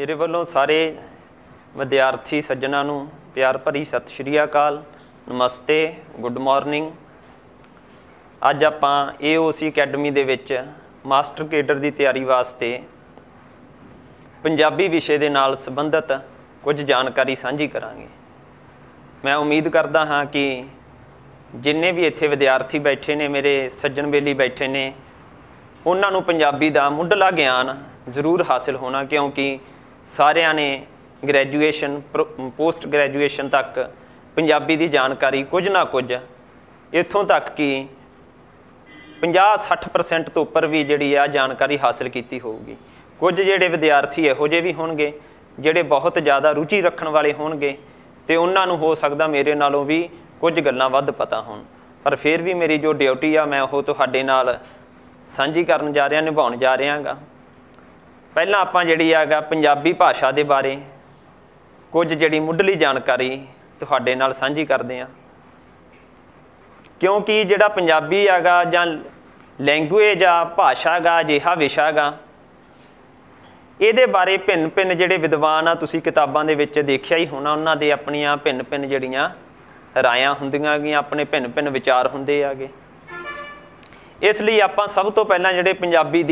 मेरे वालों सारे विद्यार्थी सज्जना नूं प्यार भरी सत श्री अकाल, नमस्ते, गुड मॉर्निंग। अज आपां AOC अकैडमी दे विच मास्टर केडर की तैयारी वास्ते पंजाबी विषय के नाल संबंधित कुछ जानकारी साझी करांगे। मैं उम्मीद करता हाँ कि जिन्ने भी इत्थे विद्यार्थी बैठे ने, मेरे सज्जन बेली बैठे ने, उन्हां नूं पंजाबी दा मुढ़ला ज्ञान जरूर हासिल होना, क्योंकि सारिਆਂ ने ग्रैजुएशन पोस्ट ग्रैजुएशन तक पंजाबी की जानकारी कुछ ना कुछ इत्थों तक कि 50-60% तो उपर भी जिहड़ी आ जानकारी हासिल की होगी। कुछ जिहड़े विद्यार्थी इहो जिहे भी होणगे जिहड़े बहुत ज़्यादा रुचि रखण वाले होणगे ते उन्हां नूं हो सकदा मेरे नालों भी कुछ गल्लां वध पता होण, पर फिर भी मेरी जो ड्यूटी आ मैं वो तुहाडे नाल साझी करन जा रहा, निभाउण जा रहा गा। पहलां आपां जिहड़ी आगा पंजाबी भाषा दे बारे कुछ जिहड़ी मुढ़ली जानकारी तुहाडे नाल साझी करदे आ, क्योंकि जिहड़ा पंजाबी आगा जां लैंगुएज आ, भाषा गा, अजिहा विशा गा, इहदे बारे भिन्न भिन्न जिहड़े विद्वान आ तुसीं किताबां दे विच देखिआ ही होना, उन्हां दे अपणीआं भिन्न भिन्न जिहड़ीआं रायां हुंदिआं गीआं, अपने भिन्न भिन्न विचार हुंदे आगे। इसलिए आपां सब तो पहलां जिहड़े पंजाबी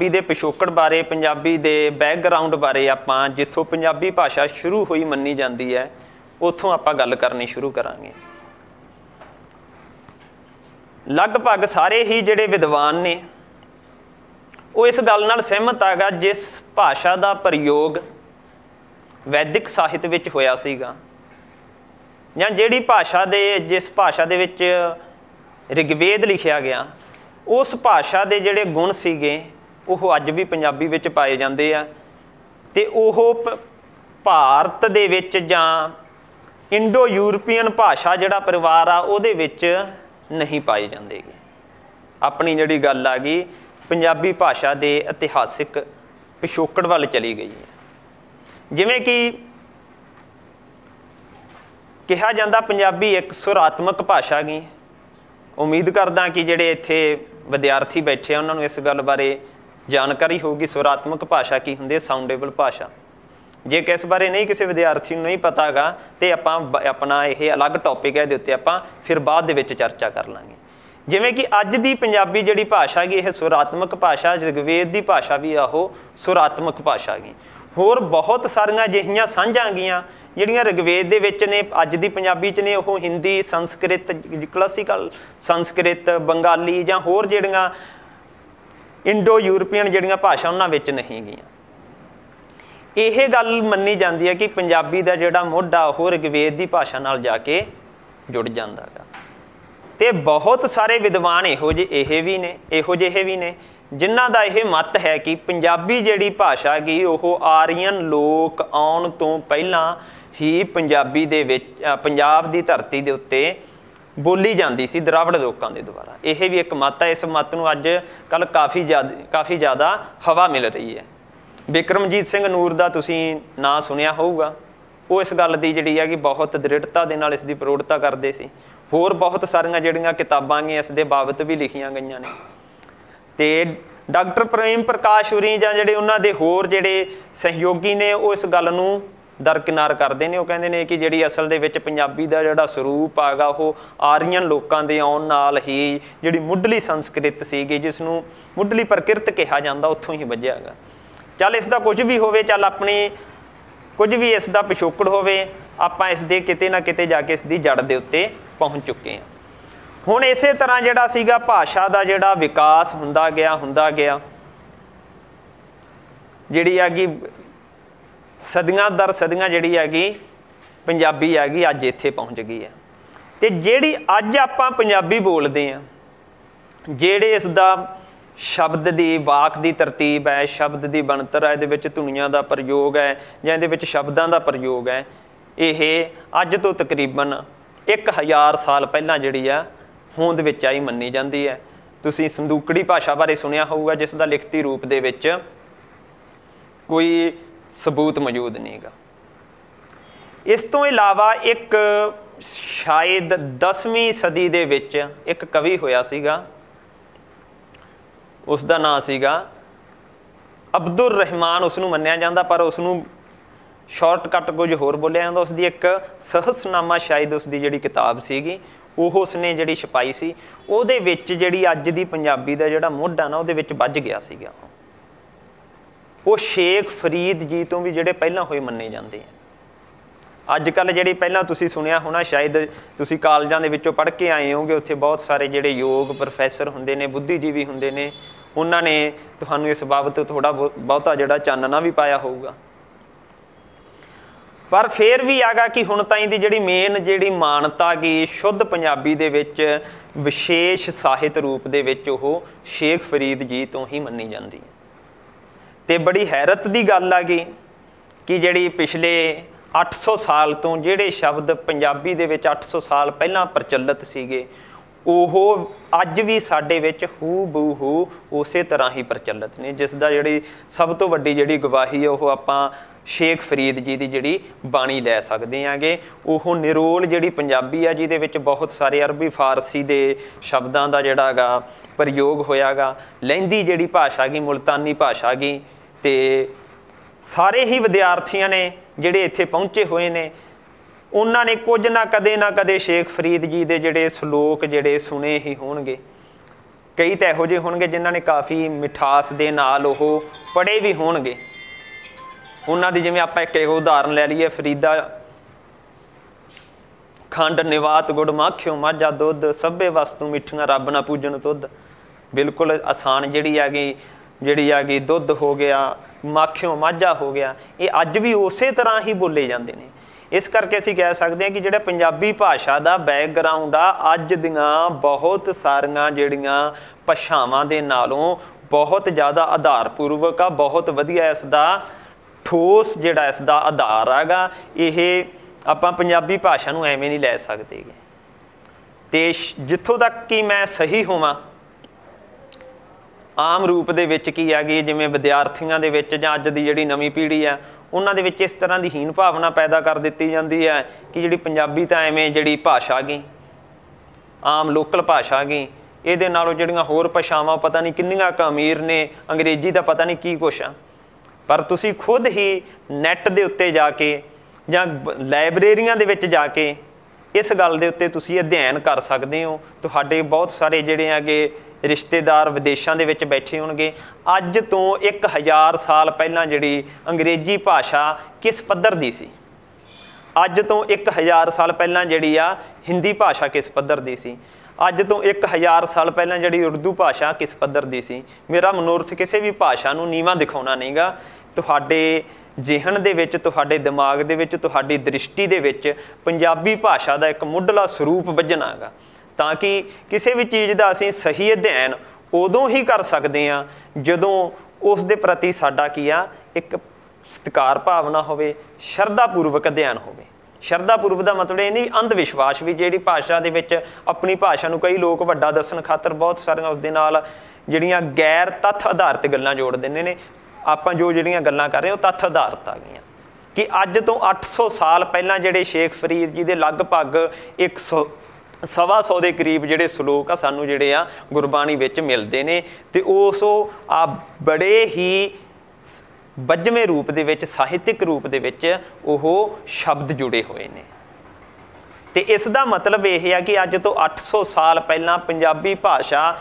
दे पिछोकड़ बारे, पंजाबी दे बैकग्राउंड बारे आपां जिथों पंजाबी भाषा शुरू हुई मन्नी जाती है उत्थों आपां गल करनी शुरू करांगे। लगभग सारे ही जिहड़े विद्वान ने वो इस गल नाल सहमत आगा, जिस भाषा का प्रयोग वैदिक साहित्य विच होया सीगा जां जिहड़ी भाषा दे जिस भाषा दे विच ऋग्वेद लिखिया गया, उस भाषा के जिहड़े गुण सीगे वो अज भी पंजाबी विच पाए जाते हैं, ते ओह भारत दे विच जां इंडो यूरोपीयन भाषा जिहड़ा परिवार आ उहदे विच नहीं पाए जाते। अपनी जिहड़ी गल आ गई पंजाबी भाषा के इतिहासिक पिछोकड़ वाल चली गई है। जिवें कि कहा जाता पंजाबी एक सुरात्मक भाषा गई। उम्मीद करदा कि जिहड़े इत्थे विद्यार्थी बैठे उन्होंने इस गल बारे जानकारी होगी। सुरात्मक भाषा की हुंदी, साउंडेबल भाषा। जे किस बारे नहीं किसी विद्यार्थी नहीं पता गा तो आपां अपना यह अलग टॉपिक है, इहदे उत्ते आपां फिर बाद दे विच चर्चा कर लांगे। जिवें कि अज दी पंजाबी जिहड़ी भाषा है यह सुरात्मक भाषा, ऋग्वेद की भाषा भी आहो सुरात्मक भाषा है। होर बहुत सारियां अजिहियां सांझां गईयां जिहड़ियां ऋग्वेद दे विच ने, अज दी पंजाबी च ने, वो हिंदी, संस्कृत, क्लासिकल संस्कृत, बंगाली जां होर जिहड़ियां इंडो यूरोपीयन जिहड़ियां भाषा उन्हां विच नहीं गईयां। यह गल मन्नी जाती है कि पंजाबी का जिहड़ा मुढ़ आ वो ऋग्वेद की भाषा नाल जाके जुड़ जांदा गा। ते बहुत सारे विद्वान इहो जिहे भी ने जिन्हां दा यह मत है कि पंजाबी जिहड़ी भाषा गई वो आरीयन लोक आउण तो पहलां ही पंजाबी दे विच पंजाब की धरती के उत्ते बोली जाती सी द्रावड़ लोगों के द्वारा। यह भी एक मत है। इस मत नूं अज कल काफ़ी ज़्यादा हवा मिल रही है। बिक्रमजीत सिंह नूर का तुसीं नां सुनिया होऊगा, वो इस गल की जिहड़ी है कि बहुत दृढ़ता दे नाल इसकी प्रौढ़ता करते सी। होर बहुत सारियां जिहड़ियां किताबां ने इस दे बाबत भी लिखियां गईयां ने। ते डॉक्टर प्रेम प्रकाश हुरी जां जिहड़े उन्हां दे होर जिहड़े सहयोगी ने वो इस गल नूं दरकिनार करते हैं। वो कहते हैं कि जिहड़ी असल दे विच पंजाबी का जिहड़ा स्वरूप आगा वो आरीयन लोगों के आउण नाल ही जिहड़ी मुढ़ली संस्कृत सीगी, जिसनूं मुढ़ली प्रकृत कहा जाता, उत्थों ही वधिया गा। चल इसका कुछ भी होवे, चल अपनी कुछ भी इसका पिछोकड़ होवे, आपां इस दे किते ना किते जाके इसकी जड़ दे उत्ते पहुँच चुके हैं। हुण इसे तरह जिहड़ा सीगा भाषा का जिहड़ा विकास हुंदा गया जिहड़ी हैगी सदियां दर सदियां जिहड़ी हैगी पंजाबी हैगी अज इत्थे पहुँच गई है। ते जिहड़ी अज आपां पंजाबी बोलदे हैं, जिहड़े इसदा शब्द की वाक की तरतीब है, शब्द की बनतर है, इहदे विच धुनियां दा प्रयोग है जां इहदे विच शब्दां दा प्रयोग है, यह अज तो तकरीबन 1000 साल पहलां जिहड़ी आ होंद विच आई मन्नी जाती है। तुसीं संदूकड़ी भाषा बारे सुनिया होऊगा, जिसका लिखती रूप दे विच कोई सबूत मौजूद नहीं गा। इस तो इलावा एक शायद 10वीं सदी दे विच एक कवि होया सीगा, उसका नाम सीगा ਅਬਦੁਰ ਰਹਿਮਾਨ ਉਸਨੂੰ ਮੰਨਿਆ ਜਾਂਦਾ, ਪਰ ਉਸਨੂੰ ਸ਼ਾਰਟਕਟ ਕੁਝ ਹੋਰ ਬੋਲਿਆ ਜਾਂਦਾ। ਉਸਦੀ ਇੱਕ ਸਹਸਨਾਮਾ ਸ਼ਾਇਦ ਉਸਦੀ ਜਿਹੜੀ ਕਿਤਾਬ ਸੀਗੀ ਉਹ ਉਸਨੇ ਜਿਹੜੀ ਛਪਾਈ ਸੀ, ਉਹਦੇ ਵਿੱਚ ਜਿਹੜੀ ਅੱਜ ਦੀ ਪੰਜਾਬੀ ਦਾ ਜਿਹੜਾ ਮੁੱਢ ਆ ਨਾ ਉਹਦੇ ਵਿੱਚ ਵੱਜ ਗਿਆ ਸੀਗਾ। ਉਹ ਸ਼ੇਖ ਫਰੀਦ ਜੀ ਤੋਂ ਵੀ ਜਿਹੜੇ ਪਹਿਲਾਂ ਹੋਏ ਮੰਨੇ ਜਾਂਦੇ ਆ। ਅੱਜ ਕੱਲ੍ਹ ਜਿਹੜੀ ਪਹਿਲਾਂ ਤੁਸੀਂ ਸੁਣਿਆ ਹੋਣਾ, ਸ਼ਾਇਦ ਤੁਸੀਂ ਕਾਲਜਾਂ ਦੇ ਵਿੱਚੋਂ ਪੜ੍ਹ ਕੇ ਆਏ ਹੋਗੇ, ਉੱਥੇ ਬਹੁਤ ਸਾਰੇ ਜਿਹੜੇ ਯੋਗ ਪ੍ਰੋਫੈਸਰ ਹੁੰਦੇ ਨੇ, ਬੁੱਧੀਜੀਵੀ ਹੁੰਦੇ ਨੇ, ਉਹਨਾਂ ਨੇ ਤੁਹਾਨੂੰ ਇਸ ਬਾਬਤ ਥੋੜ੍ਹਾ ਬਹੁਤਾ ਜਿਹੜਾ ਚਾਨਣਾ ਵੀ ਪਾਇਆ ਹੋਊਗਾ। ਪਰ ਫਿਰ ਵੀ ਆਗਾ ਕਿ ਹੁਣ ਤਾਈਂ ਦੀ ਜਿਹੜੀ ਮੇਨ ਜਿਹੜੀ ਮਾਨਤਾ ਗੀ ਸ਼ੁੱਧ ਪੰਜਾਬੀ ਦੇ ਵਿੱਚ ਵਿਸ਼ੇਸ਼ ਸਾਹਿਤ ਰੂਪ ਦੇ ਵਿੱਚ ਉਹ ਸ਼ੇਖ ਫਰੀਦ ਜੀ ਤੋਂ ਹੀ ਮੰਨੀ ਜਾਂਦੀ ਹੈ। ਅਤੇ ਬੜੀ ਹੈਰਤ ਦੀ ਗੱਲ ਆ ਗਈ ਕਿ ਜਿਹੜੀ ਪਿਛਲੇ 800 ਸਾਲ ਤੋਂ ਜਿਹੜੇ ਸ਼ਬਦ ਪੰਜਾਬੀ ਦੇ ਵਿੱਚ 800 ਸਾਲ ਪਹਿਲਾਂ ਪ੍ਰਚਲਿਤ ਸੀਗੇ, ਉਹ ਅੱਜ ਵੀ ਸਾਡੇ ਵਿੱਚ ਹੂ ਬੂ ਹੂ ਉਸੇ ਤਰ੍ਹਾਂ ਹੀ ਪ੍ਰਚਲਿਤ ਨੇ, ਜਿਸ ਦਾ ਜਿਹੜੀ ਸਭ ਤੋਂ ਵੱਡੀ ਜਿਹੜੀ ਗਵਾਹੀ ਹੈ ਉਹ ਆਪਾਂ ਸ਼ੇਖ ਫਰੀਦ ਜੀ ਦੀ ਜਿਹੜੀ ਬਾਣੀ ਲੈ ਸਕਦੇ ਹਾਂਗੇ। ਉਹ ਨਿਰੋਲ ਜਿਹੜੀ ਪੰਜਾਬੀ ਆ ਜਿਹਦੇ ਵਿੱਚ ਬਹੁਤ ਸਾਰੇ ਅਰਬੀ ਫਾਰਸੀ ਦੇ ਸ਼ਬਦਾਂ ਦਾ ਜਿਹੜਾ ਗਾ ਪ੍ਰਯੋਗ ਹੋਇਆ ਗਾ। ਲਹਿੰਦੀ ਜਿਹੜੀ ਭਾਸ਼ਾ ਗੀ, ਮੁਲਤਾਨੀ ਭਾਸ਼ਾ ਗੀ, ਅਤੇ ਸਾਰੇ ਹੀ ਵਿਦਿਆਰਥੀਆਂ ਨੇ ਜਿਹੜੇ ਇੱਥੇ ਪਹੁੰਚੇ ਹੋਏ ਨੇ ਉਹਨਾਂ ਨੇ ਕੁਝ ਨਾ ਕਦੇ ਸ਼ੇਖ ਫਰੀਦ ਜੀ ਦੇ ਜਿਹੜੇ ਸ਼ਲੋਕ ਜਿਹੜੇ ਸੁਣੇ ਹੀ ਹੋਣਗੇ। ਕਈ ਤਾਂ ਇਹੋ ਜਿਹੇ ਹੋਣਗੇ ਜਿਨ੍ਹਾਂ ਨੇ ਕਾਫੀ ਮਿਠਾਸ ਦੇ ਨਾਲ ਉਹ ਪੜ੍ਹੇ ਵੀ ਹੋਣਗੇ। ਉਹਨਾਂ ਦੀ ਜਿਵੇਂ ਆਪਾਂ ਇੱਕ ਉਦਾਹਰਨ ਲੈ ਲਈਏ, ਫਰੀਦਾ ਖੰਡ ਨਿਵਾਤ ਗੁੜ ਮਾਖਿਓ ਮਾਝਾ ਦੁੱਧ, ਸਭੇ ਵਸਤੂ ਮਿੱਠੀਆਂ ਰੱਬ ਨਾ ਪੂਜਣ ਤੁਧ। ਬਿਲਕੁਲ ਆਸਾਨ ਜਿਹੜੀ ਹੈਗੀ ਦੁੱਧ ਹੋ ਗਿਆ, ਮਾਖਿਓ ਮਾਝਾ ਹੋ ਗਿਆ, ਇਹ ਅੱਜ ਵੀ ਉਸੇ ਤਰ੍ਹਾਂ ਹੀ ਬੋਲੇ ਜਾਂਦੇ ਨੇ। ਇਸ ਕਰਕੇ ਅਸੀਂ ਕਹਿ ਸਕਦੇ ਹਾਂ ਕਿ ਜਿਹੜਾ ਪੰਜਾਬੀ ਭਾਸ਼ਾ ਦਾ ਬੈਕਗਰਾਊਂਡ ਆ ਅੱਜ ਦੀਆਂ ਬਹੁਤ ਸਾਰੀਆਂ ਜਿਹੜੀਆਂ ਭਾਸ਼ਾਵਾਂ ਦੇ ਨਾਲੋਂ ਬਹੁਤ ਜ਼ਿਆਦਾ ਆਧਾਰਪੂਰਵਕ ਆ, ਬਹੁਤ ਵਧੀਆ ਇਸ ਦਾ ਠੋਸ ਜਿਹੜਾ ਇਸ ਦਾ ਆਧਾਰ ਹੈਗਾ। ਇਹ ਆਪਾਂ ਪੰਜਾਬੀ ਭਾਸ਼ਾ ਨੂੰ ਐਵੇਂ ਨਹੀਂ ਲੈ ਸਕਦੇ। ਅਤੇ ਜਿੱਥੋਂ ਤੱਕ ਕਿ ਮੈਂ ਸਹੀ ਹੋਵਾਂ, ਆਮ ਰੂਪ ਦੇ ਵਿੱਚ ਕੀ ਹੈਗੀ, ਜਿਵੇਂ ਵਿਦਿਆਰਥੀਆਂ ਦੇ ਵਿੱਚ ਜਾਂ ਅੱਜ ਦੀ ਜਿਹੜੀ ਨਵੀਂ ਪੀੜ੍ਹੀ ਆ ਉਹਨਾਂ ਦੇ ਵਿੱਚ ਇਸ ਤਰ੍ਹਾਂ ਦੀ ਹੀਨ ਭਾਵਨਾ ਪੈਦਾ ਕਰ ਦਿੱਤੀ ਜਾਂਦੀ ਹੈ ਕਿ ਜਿਹੜੀ ਪੰਜਾਬੀ ਤਾਂ ਐਵੇਂ ਜਿਹੜੀ ਭਾਸ਼ਾ ਗਈ, ਆਮ ਲੋਕਲ ਭਾਸ਼ਾ ਗਈ, ਇਹਦੇ ਨਾਲੋਂ ਜਿਹੜੀਆਂ ਹੋਰ ਭਾਸ਼ਾਵਾਂ ਪਤਾ ਨਹੀਂ ਕਿੰਨੀਆਂ ਕੁ ਅਮੀਰ ਨੇ, ਅੰਗਰੇਜ਼ੀ ਦਾ ਪਤਾ ਨਹੀਂ ਕੀ ਕੁਛ ਆ। ਪਰ ਤੁਸੀਂ ਖੁਦ ਹੀ ਨੈੱਟ ਦੇ ਉੱਤੇ ਜਾ ਕੇ ਜਾਂ ਲਾਇਬ੍ਰੇਰੀਆਂ ਦੇ ਵਿੱਚ ਜਾ ਕੇ ਇਸ ਗੱਲ ਦੇ ਉੱਤੇ ਤੁਸੀਂ ਅਧਿਐਨ ਕਰ ਸਕਦੇ ਹੋ। ਤੁਹਾਡੇ ਬਹੁਤ ਸਾਰੇ ਜਿਹੜੇ ਹੈਗੇ ਰਿਸ਼ਤੇਦਾਰ ਵਿਦੇਸ਼ਾਂ ਦੇ ਵਿੱਚ ਬੈਠੇ ਹੋਣਗੇ। ਅੱਜ ਤੋਂ 1000 ਸਾਲ ਪਹਿਲਾਂ ਜਿਹੜੀ ਅੰਗਰੇਜ਼ੀ ਭਾਸ਼ਾ ਕਿਸ ਪੱਧਰ ਦੀ ਸੀ, ਅੱਜ ਤੋਂ 1000 ਸਾਲ ਪਹਿਲਾਂ ਜਿਹੜੀ ਆ ਹਿੰਦੀ ਭਾਸ਼ਾ ਕਿਸ ਪੱਧਰ ਦੀ ਸੀ, ਅੱਜ ਤੋਂ 1000 ਸਾਲ ਪਹਿਲਾਂ ਜਿਹੜੀ ਉਰਦੂ ਭਾਸ਼ਾ ਕਿਸ ਪੱਧਰ ਦੀ ਸੀ। ਮੇਰਾ ਮਨੋਰਥ ਕਿਸੇ ਵੀ ਭਾਸ਼ਾ ਨੂੰ ਨੀਵਾਂ ਦਿਖਾਉਣਾ ਨਹੀਂ ਗਾ। ਤੁਹਾਡੇ ਜ਼ਿਹਨ ਦੇ ਵਿੱਚ, ਤੁਹਾਡੇ ਦਿਮਾਗ ਦੇ ਵਿੱਚ, ਤੁਹਾਡੀ ਦ੍ਰਿਸ਼ਟੀ ਦੇ ਵਿੱਚ ਪੰਜਾਬੀ ਭਾਸ਼ਾ ਦਾ ਇੱਕ ਮੁੱਢਲਾ ਸਰੂਪ ਵੱਜਣਾ ਹੈਗਾ, ਤਾਂ ਕਿ ਕਿਸੇ ਵੀ ਚੀਜ਼ ਦਾ ਅਸੀਂ ਸਹੀ ਅਧਿਐਨ ਉਦੋਂ ਹੀ ਕਰ ਸਕਦੇ ਹਾਂ ਜਦੋਂ ਉਸ ਦੇ ਪ੍ਰਤੀ ਸਾਡਾ ਕੀ ਆ ਇੱਕ ਸਤਿਕਾਰ ਭਾਵਨਾ ਹੋਵੇ, ਸ਼ਰਧਾ ਪੂਰਵਕ ਅਧਿਐਨ ਹੋਵੇ। ਸ਼ਰਧਾ ਪੂਰਵਕ ਦਾ ਮਤਲਬ ਇਹ ਨਹੀਂ ਅੰਧ ਵਿਸ਼ਵਾਸ ਵੀ, ਜਿਹੜੀ ਭਾਸ਼ਾ ਦੇ ਵਿੱਚ ਆਪਣੀ ਭਾਸ਼ਾ ਨੂੰ ਕਈ ਲੋਕ ਵੱਡਾ ਦੱਸਣ ਖਾਤਰ ਬਹੁਤ ਸਾਰੀਆਂ ਉਸ ਦੇ ਨਾਲ ਜਿਹੜੀਆਂ ਗੈਰ ਤੱਥ ਆਧਾਰਿਤ ਗੱਲਾਂ ਜੋੜ ਦਿੰਦੇ ਨੇ। ਆਪਾਂ ਜੋ ਜਿਹੜੀਆਂ ਗੱਲਾਂ ਕਰ ਰਹੇ ਉਹ ਤੱਥ ਆਧਾਰਿਤ ਆ ਗਈਆਂ ਕਿ ਅੱਜ ਤੋਂ 800 ਸਾਲ ਪਹਿਲਾਂ ਜਿਹੜੇ ਸ਼ੇਖ ਫਰੀਦ ਜੀ ਦੇ ਲਗਭਗ 100-125 ਦੇ ਕਰੀਬ ਜਿਹੜੇ ਸ਼ਲੋਕ ਆ ਸਾਨੂੰ ਜਿਹੜੇ ਆ ਗੁਰਬਾਣੀ ਵਿੱਚ ਮਿਲਦੇ ਨੇ, ਅਤੇ ਉਹ ਬੜੇ ਹੀ ਬੱਝਵੇਂ ਰੂਪ ਦੇ ਵਿੱਚ, ਸਾਹਿਤਕ ਰੂਪ ਦੇ ਵਿੱਚ ਉਹ ਸ਼ਬਦ ਜੁੜੇ ਹੋਏ ਨੇ। ਅਤੇ ਇਸ ਦਾ ਮਤਲਬ ਇਹ ਆ ਕਿ ਅੱਜ ਤੋਂ 800 ਸਾਲ ਪਹਿਲਾਂ ਪੰਜਾਬੀ ਭਾਸ਼ਾ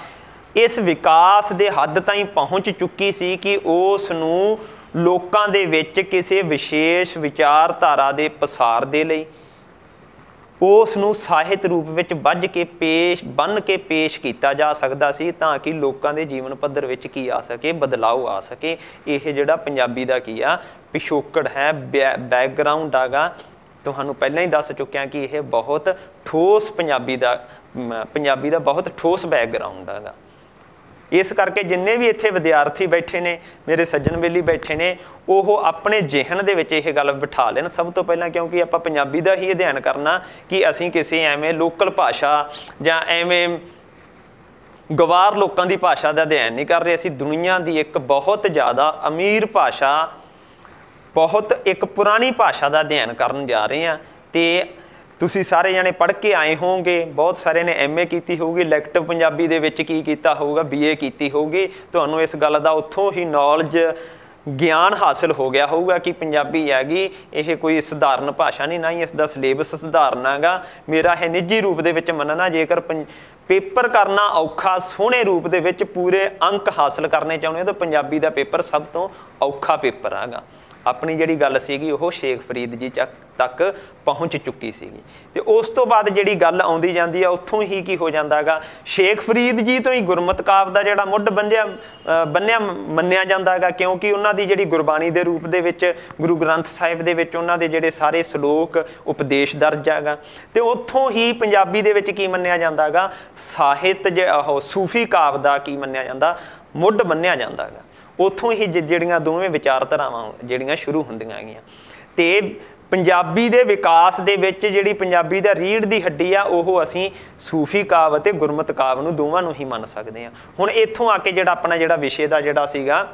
ਇਸ ਵਿਕਾਸ ਦੇ ਹੱਦ ਤਾਈਂ ਪਹੁੰਚ ਚੁੱਕੀ ਸੀ ਕਿ ਉਸ ਨੂੰ ਲੋਕਾਂ ਦੇ ਵਿੱਚ ਕਿਸੇ ਵਿਸ਼ੇਸ਼ ਵਿਚਾਰਧਾਰਾ ਦੇ ਪਸਾਰ ਦੇ ਲਈ ਉਸ ਨੂੰ ਸਾਹਿਤ ਰੂਪ ਵਿੱਚ ਬੰਨ੍ਹ ਕੇ ਪੇਸ਼ ਕੀਤਾ ਜਾ ਸਕਦਾ ਸੀ, ਤਾਂ ਕਿ ਲੋਕਾਂ ਦੇ ਜੀਵਨ ਪੱਧਰ ਵਿੱਚ ਕੀ ਆ ਸਕੇ, ਬਦਲਾਅ ਆ ਸਕੇ। ਇਹ ਜਿਹੜਾ ਪੰਜਾਬੀ ਦਾ ਕੀ ਆ ਪਿਛੋਕੜ ਹੈ, ਬੈਕਗਰਾਊਂਡ ਹੈਗਾ, ਤੁਹਾਨੂੰ ਪਹਿਲਾਂ ਹੀ ਦੱਸ ਚੁੱਕਿਆ ਕਿ ਇਹ ਬਹੁਤ ਠੋਸ ਪੰਜਾਬੀ ਦਾ ਬਹੁਤ ਠੋਸ ਬੈਕਗਰਾਊਂਡ ਹੈਗਾ। ਇਸ ਕਰਕੇ ਜਿੰਨੇ ਵੀ ਇੱਥੇ ਵਿਦਿਆਰਥੀ ਬੈਠੇ ਨੇ, ਮੇਰੇ ਸੱਜਣ ਬੇਲੀ ਬੈਠੇ ਨੇ, ਉਹ ਆਪਣੇ ਜ਼ਿਹਨ ਦੇ ਵਿੱਚ ਇਹ ਗੱਲ ਬਿਠਾ ਲੈਣ ਸਭ ਤੋਂ ਪਹਿਲਾਂ, ਕਿਉਂਕਿ ਆਪਾਂ ਪੰਜਾਬੀ ਦਾ ਹੀ ਅਧਿਐਨ ਕਰਨਾ ਕਿ ਅਸੀਂ ਕਿਸੇ ਐਵੇਂ ਲੋਕਲ ਭਾਸ਼ਾ ਜਾਂ ਐਵੇਂ ਗਵਾਰ ਲੋਕਾਂ ਦੀ ਭਾਸ਼ਾ ਦਾ ਅਧਿਐਨ ਨਹੀਂ ਕਰ ਰਹੇ। ਅਸੀਂ ਦੁਨੀਆ ਦੀ ਇੱਕ ਬਹੁਤ ਜ਼ਿਆਦਾ ਅਮੀਰ ਭਾਸ਼ਾ, ਬਹੁਤ ਇੱਕ ਪੁਰਾਣੀ ਭਾਸ਼ਾ ਦਾ ਅਧਿਐਨ ਕਰਨ ਜਾ ਰਹੇ ਹਾਂ। ਅਤੇ ਤੁਸੀਂ ਸਾਰੇ ਜਾਣੇ ਪੜ੍ਹ ਕੇ ਆਏ ਹੋਵੋਗੇ, ਬਹੁਤ ਸਾਰਿਆਂ ਨੇ MA ਕੀਤੀ ਹੋਊਗੀ, ਇਲੈਕਟਿਵ ਪੰਜਾਬੀ ਦੇ ਵਿੱਚ ਕੀ ਕੀਤਾ ਹੋਊਗਾ, BA ਕੀਤੀ ਹੋਊਗੀ। ਤੁਹਾਨੂੰ ਇਸ ਗੱਲ ਦਾ ਉੱਥੋਂ ਹੀ ਨੌਲੇਜ ਗਿਆਨ ਹਾਸਲ ਹੋ ਗਿਆ ਹੋਊਗਾ ਕਿ ਪੰਜਾਬੀ ਹੈਗੀ ਇਹ ਕੋਈ ਸਧਾਰਨ ਭਾਸ਼ਾ ਨਹੀਂ, ਨਾ ਹੀ ਇਸ ਦਾ ਸਿਲੇਬਸ ਸਧਾਰਨ ਹੈਗਾ। ਮੇਰਾ ਇਹ ਨਿੱਜੀ ਰੂਪ ਦੇ ਵਿੱਚ ਮੰਨਣਾ, ਜੇਕਰ ਪੇਪਰ ਕਰਨਾ ਔਖਾ ਸੋਹਣੇ ਰੂਪ ਦੇ ਵਿੱਚ ਪੂਰੇ ਅੰਕ ਹਾਸਲ ਕਰਨੇ ਚਾਹੁੰਦੇ ਹੋ ਤਾਂ ਪੰਜਾਬੀ ਦਾ ਪੇਪਰ ਸਭ ਤੋਂ ਔਖਾ ਪੇਪਰ ਹੈਗਾ। ਆਪਣੀ ਜਿਹੜੀ ਗੱਲ ਸੀਗੀ ਉਹ ਸ਼ੇਖ ਫਰੀਦ ਜੀ ਤੱਕ ਪਹੁੰਚ ਚੁੱਕੀ ਸੀਗੀ। ਤੇ ਉਸ ਤੋਂ ਬਾਅਦ ਜਿਹੜੀ ਗੱਲ ਆਉਂਦੀ ਜਾਂਦੀ ਆ ਉੱਥੋਂ ਹੀ ਕੀ ਹੋ ਜਾਂਦਾ ਹੈਗਾ, ਸ਼ੇਖ ਫਰੀਦ ਜੀ ਤੋਂ ਹੀ ਗੁਰਮਤਿ ਕਾਵਿ ਦਾ ਜਿਹੜਾ ਮੁੱਢ ਬੰਨਿਆ ਮੰਨਿਆ ਜਾਂਦਾ ਹੈਗਾ, ਕਿਉਂਕਿ ਉਹਨਾਂ ਦੀ ਜਿਹੜੀ ਗੁਰਬਾਣੀ ਦੇ ਰੂਪ ਦੇ ਵਿੱਚ ਗੁਰੂ ਗ੍ਰੰਥ ਸਾਹਿਬ ਦੇ ਵਿੱਚ ਉਹਨਾਂ ਦੇ ਜਿਹੜੇ ਸਾਰੇ ਸ਼ਲੋਕ ਉਪਦੇਸ਼ ਦਰਜ ਹੈਗਾ। ਤੇ ਉੱਥੋਂ ਹੀ ਪੰਜਾਬੀ ਦੇ ਵਿੱਚ ਕੀ ਮੰਨਿਆ ਜਾਂਦਾ ਹੈਗਾ, ਸਾਹਿਤ ਉਹ ਸੂਫੀ ਕਾਵਿ ਦਾ ਕੀ ਮੰਨਿਆ ਜਾਂਦਾ, ਮੁੱਢ ਮੰਨਿਆ ਜਾਂਦਾ ਹੈਗਾ। ਉੱਥੋਂ ਹੀ ਜਿਹੜੀਆਂ ਦੋਵੇਂ ਵਿਚਾਰਧਾਰਾਵਾਂ ਜਿਹੜੀਆਂ ਸ਼ੁਰੂ ਹੁੰਦੀਆਂ ਹੈਗੀਆਂ। ਤੇ ਪੰਜਾਬੀ ਦੇ ਵਿਕਾਸ ਦੇ ਵਿੱਚ ਜਿਹੜੀ ਪੰਜਾਬੀ ਦਾ ਰੀੜ੍ਹ ਦੀ ਹੱਡੀ ਆ ਉਹ ਅਸੀਂ ਸੂਫੀ ਕਾਵਿ ਅਤੇ ਗੁਰਮਤਿ ਕਾਵਿ ਨੂੰ ਦੋਵਾਂ ਨੂੰ ਹੀ ਮੰਨ ਸਕਦੇ ਹਾਂ। ਹੁਣ ਇੱਥੋਂ ਆ ਕੇ ਜਿਹੜਾ ਆਪਣਾ ਜਿਹੜਾ ਵਿਸ਼ੇ ਦਾ ਜਿਹੜਾ ਸੀਗਾ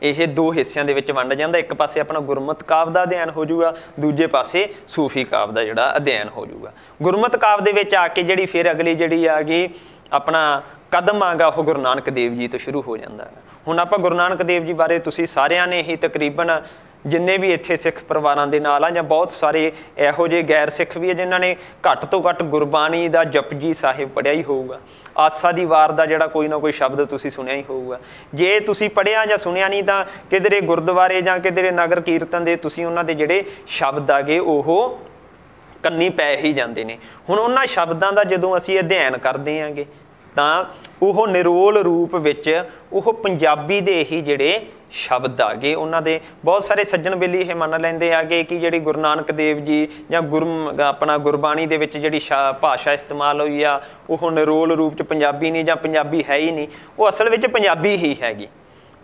ਇਹ ਦੋ ਹਿੱਸਿਆਂ ਦੇ ਵਿੱਚ ਵੰਡ ਜਾਂਦਾ। ਇੱਕ ਪਾਸੇ ਆਪਣਾ ਗੁਰਮਤਿ ਕਾਵਿ ਦਾ ਅਧਿਐਨ ਹੋ ਜਾਊਗਾ, ਦੂਜੇ ਪਾਸੇ ਸੂਫੀ ਕਾਵਿ ਦਾ ਜਿਹੜਾ ਅਧਿਐਨ ਹੋ ਜਾਊਗਾ। ਗੁਰਮਤਿ ਕਾਵਿ ਦੇ ਵਿੱਚ ਆ ਕੇ ਜਿਹੜੀ ਫਿਰ ਅਗਲੀ ਜਿਹੜੀ ਆ ਗਈ ਆਪਣਾ ਕਦਮ ਆਗਾ ਉਹ ਗੁਰੂ ਨਾਨਕ ਦੇਵ ਜੀ ਤੋਂ ਸ਼ੁਰੂ ਹੋ ਜਾਂਦਾ ਹੈ। ਹੁਣ ਆਪਾਂ ਗੁਰੂ ਨਾਨਕ ਦੇਵ ਜੀ ਬਾਰੇ ਤੁਸੀਂ ਸਾਰਿਆਂ ਨੇ ਹੀ ਤਕਰੀਬਨ ਜਿੰਨੇ ਵੀ ਇੱਥੇ ਸਿੱਖ ਪਰਿਵਾਰਾਂ ਦੇ ਨਾਲ ਆ ਜਾਂ ਬਹੁਤ ਸਾਰੇ ਇਹੋ ਜਿਹੇ ਗੈਰ ਸਿੱਖ ਵੀ ਆ ਜਿਨ੍ਹਾਂ ਨੇ ਘੱਟ ਤੋਂ ਘੱਟ ਗੁਰਬਾਣੀ ਦਾ ਜਪਜੀ ਸਾਹਿਬ ਪੜ੍ਹਿਆ ਹੀ ਹੋਊਗਾ। ਆਸਾ ਦੀ ਵਾਰ ਦਾ ਜਿਹੜਾ ਕੋਈ ਨਾ ਕੋਈ ਸ਼ਬਦ ਤੁਸੀਂ ਸੁਣਿਆ ਹੀ ਹੋਊਗਾ। ਜੇ ਤੁਸੀਂ ਪੜ੍ਹਿਆ ਜਾਂ ਸੁਣਿਆ ਨਹੀਂ ਤਾਂ ਕਿਧਰੇ ਗੁਰਦੁਆਰੇ ਜਾਂ ਕਿਧਰੇ ਨਗਰ ਕੀਰਤਨ ਦੇ ਤੁਸੀਂ ਉਹਨਾਂ ਦੇ ਜਿਹੜੇ ਸ਼ਬਦ ਆਗੇ ਉਹ ਕੰਨੀ ਪੈ ਹੀ ਜਾਂਦੇ ਨੇ। ਹੁਣ ਉਹਨਾਂ ਸ਼ਬਦਾਂ ਦਾ ਜਦੋਂ ਅਸੀਂ ਅਧਿਐਨ ਕਰਦੇ ਆਂਗੇ ਤਾਂ ਉਹ ਨਿਰੋਲ ਰੂਪ ਵਿੱਚ ਉਹ ਪੰਜਾਬੀ ਦੇ ਹੀ ਜਿਹੜੇ ਸ਼ਬਦ ਆਗੇ। ਉਹਨਾਂ ਦੇ ਬਹੁਤ ਸਾਰੇ ਸੱਜਣ ਬੇਲੀ ਇਹ ਮੰਨ ਲੈਂਦੇ ਆਗੇ ਕਿ ਜਿਹੜੀ ਗੁਰੂ ਨਾਨਕ ਦੇਵ ਜੀ ਜਾਂ ਆਪਣਾ ਗੁਰਬਾਣੀ ਦੇ ਵਿੱਚ ਜਿਹੜੀ ਭਾਸ਼ਾ ਇਸਤੇਮਾਲ ਹੋਈ ਆ ਉਹ ਨਿਰੋਲ ਰੂਪ 'ਚ ਪੰਜਾਬੀ ਨਹੀਂ ਜਾਂ ਪੰਜਾਬੀ ਹੈ ਹੀ ਨਹੀਂ, ਉਹ ਅਸਲ ਵਿੱਚ ਪੰਜਾਬੀ ਹੀ ਹੈਗੀ।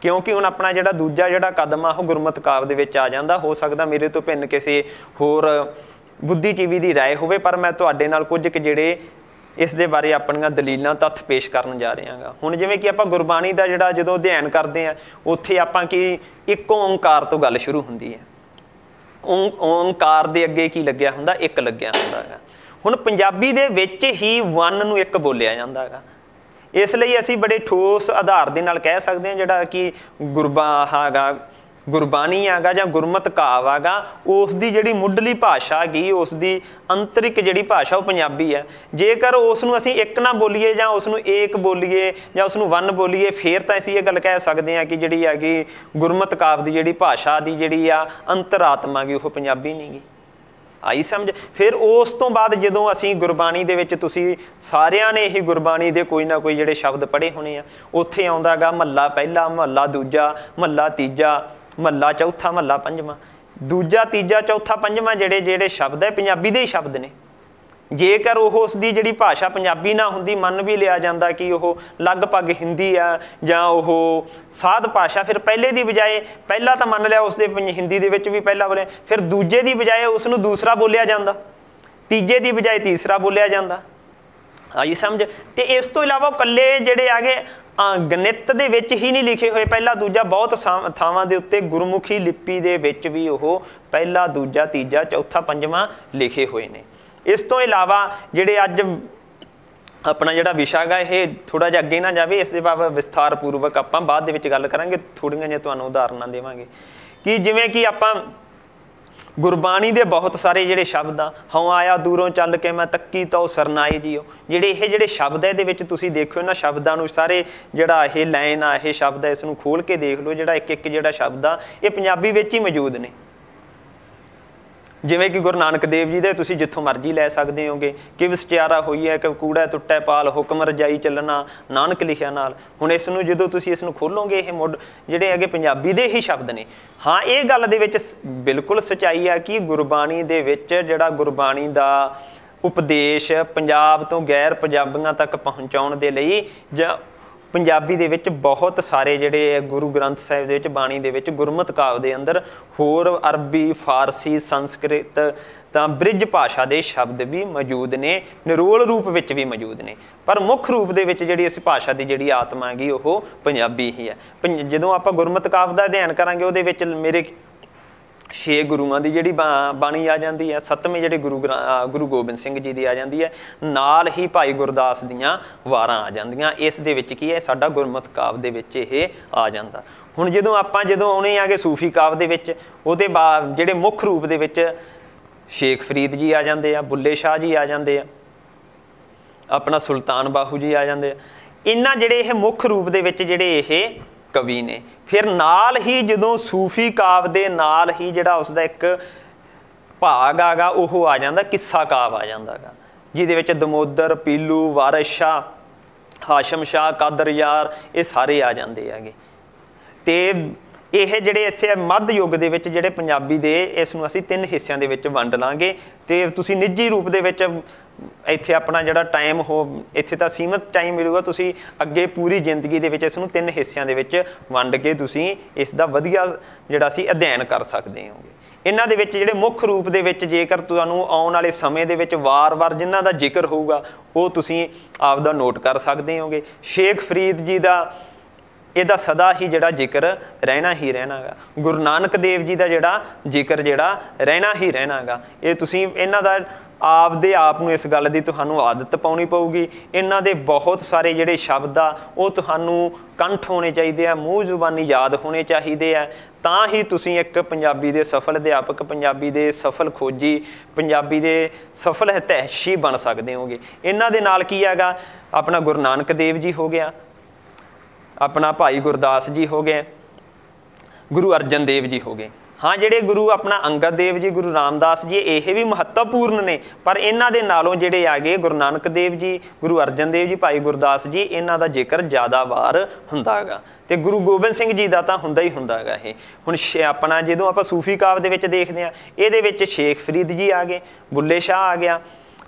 ਕਿਉਂਕਿ ਹੁਣ ਆਪਣਾ ਜਿਹੜਾ ਦੂਜਾ ਜਿਹੜਾ ਕਦਮ ਆ ਉਹ ਗੁਰਮਤਿ ਕਾਵਿ ਦੇ ਵਿੱਚ ਆ ਜਾਂਦਾ। ਹੋ ਸਕਦਾ ਮੇਰੇ ਤੋਂ ਭਿੰਨ ਕਿਸੇ ਹੋਰ ਬੁੱਧੀਜੀਵੀ ਦੀ ਰਾਏ ਹੋਵੇ, ਪਰ ਮੈਂ ਤੁਹਾਡੇ ਨਾਲ ਕੁਝ ਕੁ ਜਿਹੜੇ ਇਸ ਦੇ ਬਾਰੇ ਆਪਣੀਆਂ ਦਲੀਲਾਂ ਤੱਥ ਪੇਸ਼ ਕਰਨ ਜਾ ਰਿਹਾ ਹਾਂ। ਹੁਣ ਜਿਵੇਂ ਕਿ ਆਪਾਂ ਗੁਰਬਾਣੀ ਦਾ ਜਿਹੜਾ ਜਦੋਂ ਅਧਿਐਨ ਕਰਦੇ ਹਾਂ ਉੱਥੇ ਆਪਾਂ ਕਿ ਇੱਕ ਓਂਕਾਰ ਤੋਂ ਗੱਲ ਸ਼ੁਰੂ ਹੁੰਦੀ ਹੈ। ਓਂਕਾਰ ਦੇ ਅੱਗੇ ਕੀ ਲੱਗਿਆ ਹੁੰਦਾ, ਇੱਕ ਲੱਗਿਆ ਹੁੰਦਾ ਹੈਗਾ। ਹੁਣ ਪੰਜਾਬੀ ਦੇ ਵਿੱਚ ਹੀ ਵਨ ਨੂੰ ਇੱਕ ਬੋਲਿਆ ਜਾਂਦਾ ਹੈਗਾ। ਇਸ ਲਈ ਅਸੀਂ ਬੜੇ ਠੋਸ ਆਧਾਰ ਦੇ ਨਾਲ ਕਹਿ ਸਕਦੇ ਹਾਂ ਜਿਹੜਾ ਕਿ ਗੁਰਬਾਣੀ ਹੈਗਾ ਜਾਂ ਗੁਰਮਤਿ ਕਾਵਿ ਹੈਗਾ ਉਸ ਦੀ ਜਿਹੜੀ ਮੁੱਢਲੀ ਭਾਸ਼ਾ ਹੈਗੀ, ਉਸ ਦੀ ਅੰਤਰਿਕ ਜਿਹੜੀ ਭਾਸ਼ਾ ਉਹ ਪੰਜਾਬੀ ਹੈ। ਜੇਕਰ ਉਸ ਨੂੰ ਅਸੀਂ ਇੱਕ ਨਾ ਬੋਲੀਏ ਜਾਂ ਉਸ ਨੂੰ ਏਕ ਬੋਲੀਏ ਜਾਂ ਉਸ ਨੂੰ ਵਨ ਬੋਲੀਏ ਫਿਰ ਤਾਂ ਅਸੀਂ ਇਹ ਗੱਲ ਕਹਿ ਸਕਦੇ ਹਾਂ ਕਿ ਜਿਹੜੀ ਹੈਗੀ ਗੁਰਮਤਿ ਕਾਵਿ ਦੀ ਜਿਹੜੀ ਭਾਸ਼ਾ ਦੀ ਜਿਹੜੀ ਆ ਅੰਤਰਾਤਮਾ ਗੀ ਉਹ ਪੰਜਾਬੀ ਨਹੀਂ ਗੀ। ਆਈ ਸਮਝ। ਫਿਰ ਉਸ ਤੋਂ ਬਾਅਦ ਜਦੋਂ ਅਸੀਂ ਗੁਰਬਾਣੀ ਦੇ ਵਿੱਚ ਤੁਸੀਂ ਸਾਰਿਆਂ ਨੇ ਹੀ ਗੁਰਬਾਣੀ ਦੇ ਕੋਈ ਨਾ ਕੋਈ ਜਿਹੜੇ ਸ਼ਬਦ ਪੜ੍ਹੇ ਹੋਣੇ ਆ, ਉੱਥੇ ਆਉਂਦਾ ਗਾ ਮਹੱਲਾ ਪਹਿਲਾ, ਮਹੱਲਾ ਦੂਜਾ, ਮਹੱਲਾ ਤੀਜਾ, ਮਹੱਲਾ ਚੌਥਾ, ਮਹੱਲਾ ਪੰਜਵਾਂ। ਦੂਜਾ ਤੀਜਾ ਚੌਥਾ ਪੰਜਵਾਂ ਜਿਹੜੇ ਸ਼ਬਦ ਹੈ ਪੰਜਾਬੀ ਦੇ ਹੀ ਸ਼ਬਦ ਨੇ। ਜੇਕਰ ਉਹ ਉਸ ਦੀ ਜਿਹੜੀ ਭਾਸ਼ਾ ਪੰਜਾਬੀ ਨਾ ਹੁੰਦੀ, ਮੰਨ ਵੀ ਲਿਆ ਜਾਂਦਾ ਕਿ ਉਹ ਲਗਭਗ ਹਿੰਦੀ ਆ ਜਾਂ ਉਹ ਸਾਧ ਭਾਸ਼ਾ, ਫਿਰ ਪਹਿਲੇ ਦੀ ਬਜਾਏ ਪਹਿਲਾ ਤਾਂ ਮੰਨ ਲਿਆ ਉਸਦੇ ਹਿੰਦੀ ਦੇ ਵਿੱਚ ਵੀ ਪਹਿਲਾ ਬੋਲਿਆ, ਫਿਰ ਦੂਜੇ ਦੀ ਬਜਾਏ ਉਸ ਨੂੰ ਦੂਸਰਾ ਬੋਲਿਆ ਜਾਂਦਾ, ਤੀਜੇ ਦੀ ਬਜਾਏ ਤੀਸਰਾ ਬੋਲਿਆ ਜਾਂਦਾ। ਆਈ ਸਮਝ। ਤੇ ਇਸ ਤੋਂ ਇਲਾਵਾ ਇਕੱਲੇ ਜਿਹੜੇ ਆਗੇ ਗਣਿਤ ਦੇ ਵਿੱਚ ਹੀ ਨਹੀਂ ਲਿਖੇ ਹੋਏ ਪਹਿਲਾ ਦੂਜਾ, ਬਹੁਤ ਥਾਵਾਂ ਦੇ ਉੱਤੇ ਗੁਰਮੁਖੀ ਲਿਪੀ ਦੇ ਵਿੱਚ ਵੀ ਉਹ ਪਹਿਲਾ ਦੂਜਾ ਤੀਜਾ ਚੌਥਾ ਪੰਜਵਾਂ ਲਿਖੇ ਹੋਏ ਨੇ। ਇਸ ਤੋਂ ਇਲਾਵਾ ਜਿਹੜੇ ਅੱਜ ਆਪਣਾ ਜਿਹੜਾ ਵਿਸ਼ਾ ਹੈਗਾ ਇਹ ਥੋੜ੍ਹਾ ਜਿਹਾ ਅੱਗੇ ਨਾ ਜਾਵੇ, ਇਸ ਦੇ ਬਾਰੇ ਵਿਸਥਾਰ ਪੂਰਵਕ ਆਪਾਂ ਬਾਅਦ ਦੇ ਵਿੱਚ ਗੱਲ ਕਰਾਂਗੇ। ਥੋੜ੍ਹੀਆਂ ਜਿਹੀਆਂ ਤੁਹਾਨੂੰ ਉਦਾਹਰਨਾਂ ਦੇਵਾਂਗੇ ਕਿ ਜਿਵੇਂ ਕਿ ਆਪਾਂ ਗੁਰਬਾਣੀ ਦੇ ਬਹੁਤ ਸਾਰੇ ਜਿਹੜੇ ਸ਼ਬਦ ਆ, ਹਉ ਆਇਆ ਦੂਰੋਂ ਚੱਲ ਕੇ ਮੈਂ ਤੱਕੀ ਤਉ ਸਰਨਾਏ ਜੀਓ, ਜਿਹੜੇ ਸ਼ਬਦ ਹੈ ਇਹਦੇ ਵਿੱਚ ਤੁਸੀਂ ਦੇਖੋ ਇਹਨਾਂ ਸ਼ਬਦਾਂ ਨੂੰ ਸਾਰੇ ਜਿਹੜਾ ਇਹ ਲਾਈਨ ਆ ਇਹ ਸ਼ਬਦ ਹੈ ਇਸ ਨੂੰ ਖੋਲ੍ਹ ਕੇ ਦੇਖ ਲਓ। ਜਿਹੜਾ ਇੱਕ ਜਿਹੜਾ ਸ਼ਬਦ ਆ ਇਹ ਪੰਜਾਬੀ ਵਿੱਚ ਹੀ ਮੌਜੂਦ ਨੇ। ਜਿਵੇਂ ਕਿ ਗੁਰੂ ਨਾਨਕ ਦੇਵ ਜੀ ਦੇ ਤੁਸੀਂ ਜਿੱਥੋਂ ਮਰਜ਼ੀ ਲੈ ਸਕਦੇ ਹੋਗੇ ਕਿ ਵਿਸਟਿਆਰਾ ਹੋਈ ਹੈ ਕਿ ਕੂੜਾ ਟੁੱਟੈ ਪਾਲ ਹੁਕਮ ਰਜਾਈ ਚੱਲਣਾ ਨਾਨਕ ਲਿਖਿਆ ਨਾਲ। ਹੁਣ ਇਸ ਨੂੰ ਜਦੋਂ ਤੁਸੀਂ ਇਸ ਨੂੰ ਖੋਲੋਗੇ ਇਹ ਮੁੱਢ ਜਿਹੜੇ ਹੈਗੇ ਪੰਜਾਬੀ ਦੇ ਹੀ ਸ਼ਬਦ ਨੇ। ਹਾਂ, ਇਹ ਗੱਲ ਦੇ ਵਿੱਚ ਬਿਲਕੁਲ ਸੱਚਾਈ ਆ ਕਿ ਗੁਰਬਾਣੀ ਦੇ ਵਿੱਚ ਜਿਹੜਾ ਗੁਰਬਾਣੀ ਦਾ ਉਪਦੇਸ਼ ਪੰਜਾਬ ਤੋਂ ਗੈਰ ਪੰਜਾਬੀਆਂ ਤੱਕ ਪਹੁੰਚਾਉਣ ਦੇ ਲਈ ਜਾਂ ਪੰਜਾਬੀ ਦੇ ਵਿੱਚ ਬਹੁਤ ਸਾਰੇ ਜਿਹੜੇ ਗੁਰੂ ਗ੍ਰੰਥ ਸਾਹਿਬ ਦੇ ਵਿੱਚ ਬਾਣੀ ਦੇ ਵਿੱਚ ਗੁਰਮਤਿ ਕਾਵਿ ਦੇ ਅੰਦਰ ਹੋਰ ਅਰਬੀ, ਫਾਰਸੀ, ਸੰਸਕ੍ਰਿਤ ਤਾਂ ਬ੍ਰਿਜ ਭਾਸ਼ਾ ਦੇ ਸ਼ਬਦ ਵੀ ਮੌਜੂਦ ਨੇ, ਨਿਰੋਲ ਰੂਪ ਵਿੱਚ ਵੀ ਮੌਜੂਦ ਨੇ। ਪਰ ਮੁੱਖ ਰੂਪ ਦੇ ਵਿੱਚ ਜਿਹੜੀ ਇਸ ਭਾਸ਼ਾ ਦੀ ਜਿਹੜੀ ਆਤਮਾ ਹੈਗੀ ਉਹ ਪੰਜਾਬੀ ਹੀ ਹੈ। ਜਦੋਂ ਆਪਾਂ ਗੁਰਮਤਿ ਕਾਵਿ ਦਾ ਅਧਿਐਨ ਕਰਾਂਗੇ ਉਹਦੇ ਵਿੱਚ ਮੇਰੇ 6 ਗੁਰੂਆਂ ਦੀ ਜਿਹੜੀ ਬਾਣੀ ਆ ਜਾਂਦੀ ਹੈ, 7ਵੇਂ ਜਿਹੜੇ ਗੁਰੂ ਗੋਬਿੰਦ ਸਿੰਘ ਜੀ ਦੀ ਆ ਜਾਂਦੀ ਹੈ, ਨਾਲ ਹੀ ਭਾਈ ਗੁਰਦਾਸ ਦੀਆਂ ਵਾਰਾਂ ਆ ਜਾਂਦੀਆਂ। ਇਸ ਦੇ ਵਿੱਚ ਕੀ ਹੈ, ਸਾਡਾ ਗੁਰਮਤਿ ਕਾਵਿ ਦੇ ਵਿੱਚ ਇਹ ਆ ਜਾਂਦਾ। ਹੁਣ ਜਦੋਂ ਆਉਣੇ ਆਗੇ ਸੂਫੀ ਕਾਵਿ ਦੇ ਵਿੱਚ, ਉਹਦੇ ਬਾਅਦ ਜਿਹੜੇ ਮੁੱਖ ਰੂਪ ਦੇ ਵਿੱਚ ਸ਼ੇਖ ਫਰੀਦ ਜੀ ਆ ਜਾਂਦੇ ਆ, ਬੁੱਲੇ ਸ਼ਾਹ ਜੀ ਆ ਜਾਂਦੇ ਆ, ਆਪਣਾ ਸੁਲਤਾਨ ਬਾਹੂ ਜੀ ਆ ਜਾਂਦੇ ਆ। ਇਹਨਾਂ ਜਿਹੜੇ ਇਹ ਮੁੱਖ ਰੂਪ ਦੇ ਵਿੱਚ ਜਿਹੜੇ ਇਹ ਕਵੀ ਨੇ। ਫਿਰ ਨਾਲ ਹੀ ਜਦੋਂ ਸੂਫੀ ਕਾਵਿ ਦੇ ਨਾਲ ਹੀ ਜਿਹੜਾ ਉਸਦਾ ਇੱਕ ਭਾਗ ਆਗਾ ਉਹ ਆ ਜਾਂਦਾ ਕਿੱਸਾ ਕਾਵਿ ਆ ਜਾਂਦਾ ਗਾ, ਜਿਹਦੇ ਵਿੱਚ ਦਮੋਦਰ, ਪੀਲੂ, ਵਾਰਿਸ ਸ਼ਾਹ, ਹਾਸ਼ਮ ਸ਼ਾਹ, ਕਾਦਰ ਯਾਰ, ਇਹ ਸਾਰੇ ਆ ਜਾਂਦੇ ਹੈਗੇ। ਤੇ ਇਹ ਜਿਹੜੇ ਇਸੇ ਮੱਧ ਯੁੱਗ ਦੇ ਵਿੱਚ ਜਿਹੜੇ ਪੰਜਾਬੀ ਦੇ, ਇਸ ਨੂੰ ਅਸੀਂ 3 ਹਿੱਸਿਆਂ ਦੇ ਵਿੱਚ ਵੰਡ ਲਾਂਗੇ। ਤੇ ਤੁਸੀਂ ਨਿੱਜੀ ਰੂਪ ਦੇ ਵਿੱਚ ਇੱਥੇ ਆਪਣਾ ਜਿਹੜਾ ਟਾਈਮ ਇੱਥੇ ਤਾਂ ਸੀਮਤ ਟਾਈਮ ਮਿਲੂਗਾ, ਤੁਸੀਂ ਅੱਗੇ ਪੂਰੀ ਜ਼ਿੰਦਗੀ ਦੇ ਵਿੱਚ ਇਸ ਨੂੰ 3 ਹਿੱਸਿਆਂ ਦੇ ਵਿੱਚ ਵੰਡ ਕੇ ਤੁਸੀਂ ਇਸ ਦਾ ਵਧੀਆ ਜਿਹੜਾ ਸੀ ਅਧਿਐਨ ਕਰ ਸਕਦੇ ਹੋਗੇ। ਇਹਨਾਂ ਦੇ ਵਿੱਚ ਜਿਹੜੇ ਮੁੱਖ ਰੂਪ ਦੇ ਵਿੱਚ ਜੇਕਰ ਤੁਹਾਨੂੰ ਆਉਣ ਵਾਲੇ ਸਮੇਂ ਦੇ ਵਿੱਚ ਵਾਰ-ਵਾਰ ਜਿਨ੍ਹਾਂ ਦਾ ਜ਼ਿਕਰ ਹੋਊਗਾ ਉਹ ਤੁਸੀਂ ਆਪਦਾ ਨੋਟ ਕਰ ਸਕਦੇ ਹੋਗੇ। ਸ਼ੇਖ ਫਰੀਦ ਜੀ ਦਾ ਇਹਦਾ ਸਦਾ ਹੀ ਜਿਹੜਾ ਜ਼ਿਕਰ ਰਹਿਣਾ ਹੀ ਰਹਿਣਾ ਗਾ। ਗੁਰੂ ਨਾਨਕ ਦੇਵ ਜੀ ਦਾ ਜਿਹੜਾ ਜ਼ਿਕਰ ਜਿਹੜਾ ਰਹਿਣਾ ਹੀ ਰਹਿਣਾ ਗਾ। ਇਹ ਤੁਸੀਂ ਇਹਨਾਂ ਦਾ ਆਪਦੇ ਆਪ ਨੂੰ ਇਸ ਗੱਲ ਦੀ ਤੁਹਾਨੂੰ ਆਦਤ ਪਾਉਣੀ ਪਊਗੀ। ਇਹਨਾਂ ਦੇ ਬਹੁਤ ਸਾਰੇ ਜਿਹੜੇ ਸ਼ਬਦ ਆ ਉਹ ਤੁਹਾਨੂੰ ਕੰਠ ਹੋਣੇ ਚਾਹੀਦੇ ਆ, ਮੂੰਹ ਜ਼ੁਬਾਨੀ ਯਾਦ ਹੋਣੇ ਚਾਹੀਦੇ ਆ, ਤਾਂ ਹੀ ਤੁਸੀਂ ਇੱਕ ਪੰਜਾਬੀ ਦੇ ਸਫਲ ਅਧਿਆਪਕ, ਪੰਜਾਬੀ ਦੇ ਸਫਲ ਖੋਜੀ, ਪੰਜਾਬੀ ਦੇ ਸਫਲ ਹਿਤੈਸ਼ੀ ਬਣ ਸਕਦੇ ਹੋਗੇ। ਇਹਨਾਂ ਦੇ ਨਾਲ ਕੀ ਹੈਗਾ, ਆਪਣਾ ਗੁਰੂ ਨਾਨਕ ਦੇਵ ਜੀ ਹੋ ਗਿਆ, ਆਪਣਾ ਭਾਈ ਗੁਰਦਾਸ ਜੀ ਹੋ ਗਏ, ਗੁਰੂ ਅਰਜਨ ਦੇਵ ਜੀ ਹੋ ਗਏ। ਹਾਂ, ਜਿਹੜੇ ਗੁਰੂ ਆਪਣਾ ਅੰਗਦ ਦੇਵ ਜੀ, ਗੁਰੂ ਰਾਮਦਾਸ ਜੀ, ਇਹ ਵੀ ਮਹੱਤਵਪੂਰਨ ਨੇ, ਪਰ ਇਹਨਾਂ ਦੇ ਨਾਲੋਂ ਜਿਹੜੇ ਆ ਗਏ ਗੁਰੂ ਨਾਨਕ ਦੇਵ ਜੀ, ਗੁਰੂ ਅਰਜਨ ਦੇਵ ਜੀ, ਭਾਈ ਗੁਰਦਾਸ ਜੀ, ਇਹਨਾਂ ਦਾ ਜ਼ਿਕਰ ਜ਼ਿਆਦਾ ਵਾਰ ਹੁੰਦਾ ਗਾ। ਤੇ ਗੁਰੂ ਗੋਬਿੰਦ ਸਿੰਘ ਜੀ ਦਾ ਤਾਂ ਹੁੰਦਾ ਹੀ ਹੁੰਦਾ ਗਾ। ਇਹ ਹੁਣ ਆਪਣਾ ਜਦੋਂ ਆਪਾਂ ਸੂਫੀ ਕਾਵਿ ਦੇ ਵਿੱਚ ਦੇਖਦੇ ਹਾਂ, ਇਹਦੇ ਵਿੱਚ ਸ਼ੇਖ ਫਰੀਦ ਜੀ ਆ ਗਏ, ਬੁੱਲੇ ਸ਼ਾਹ ਆ ਗਿਆ,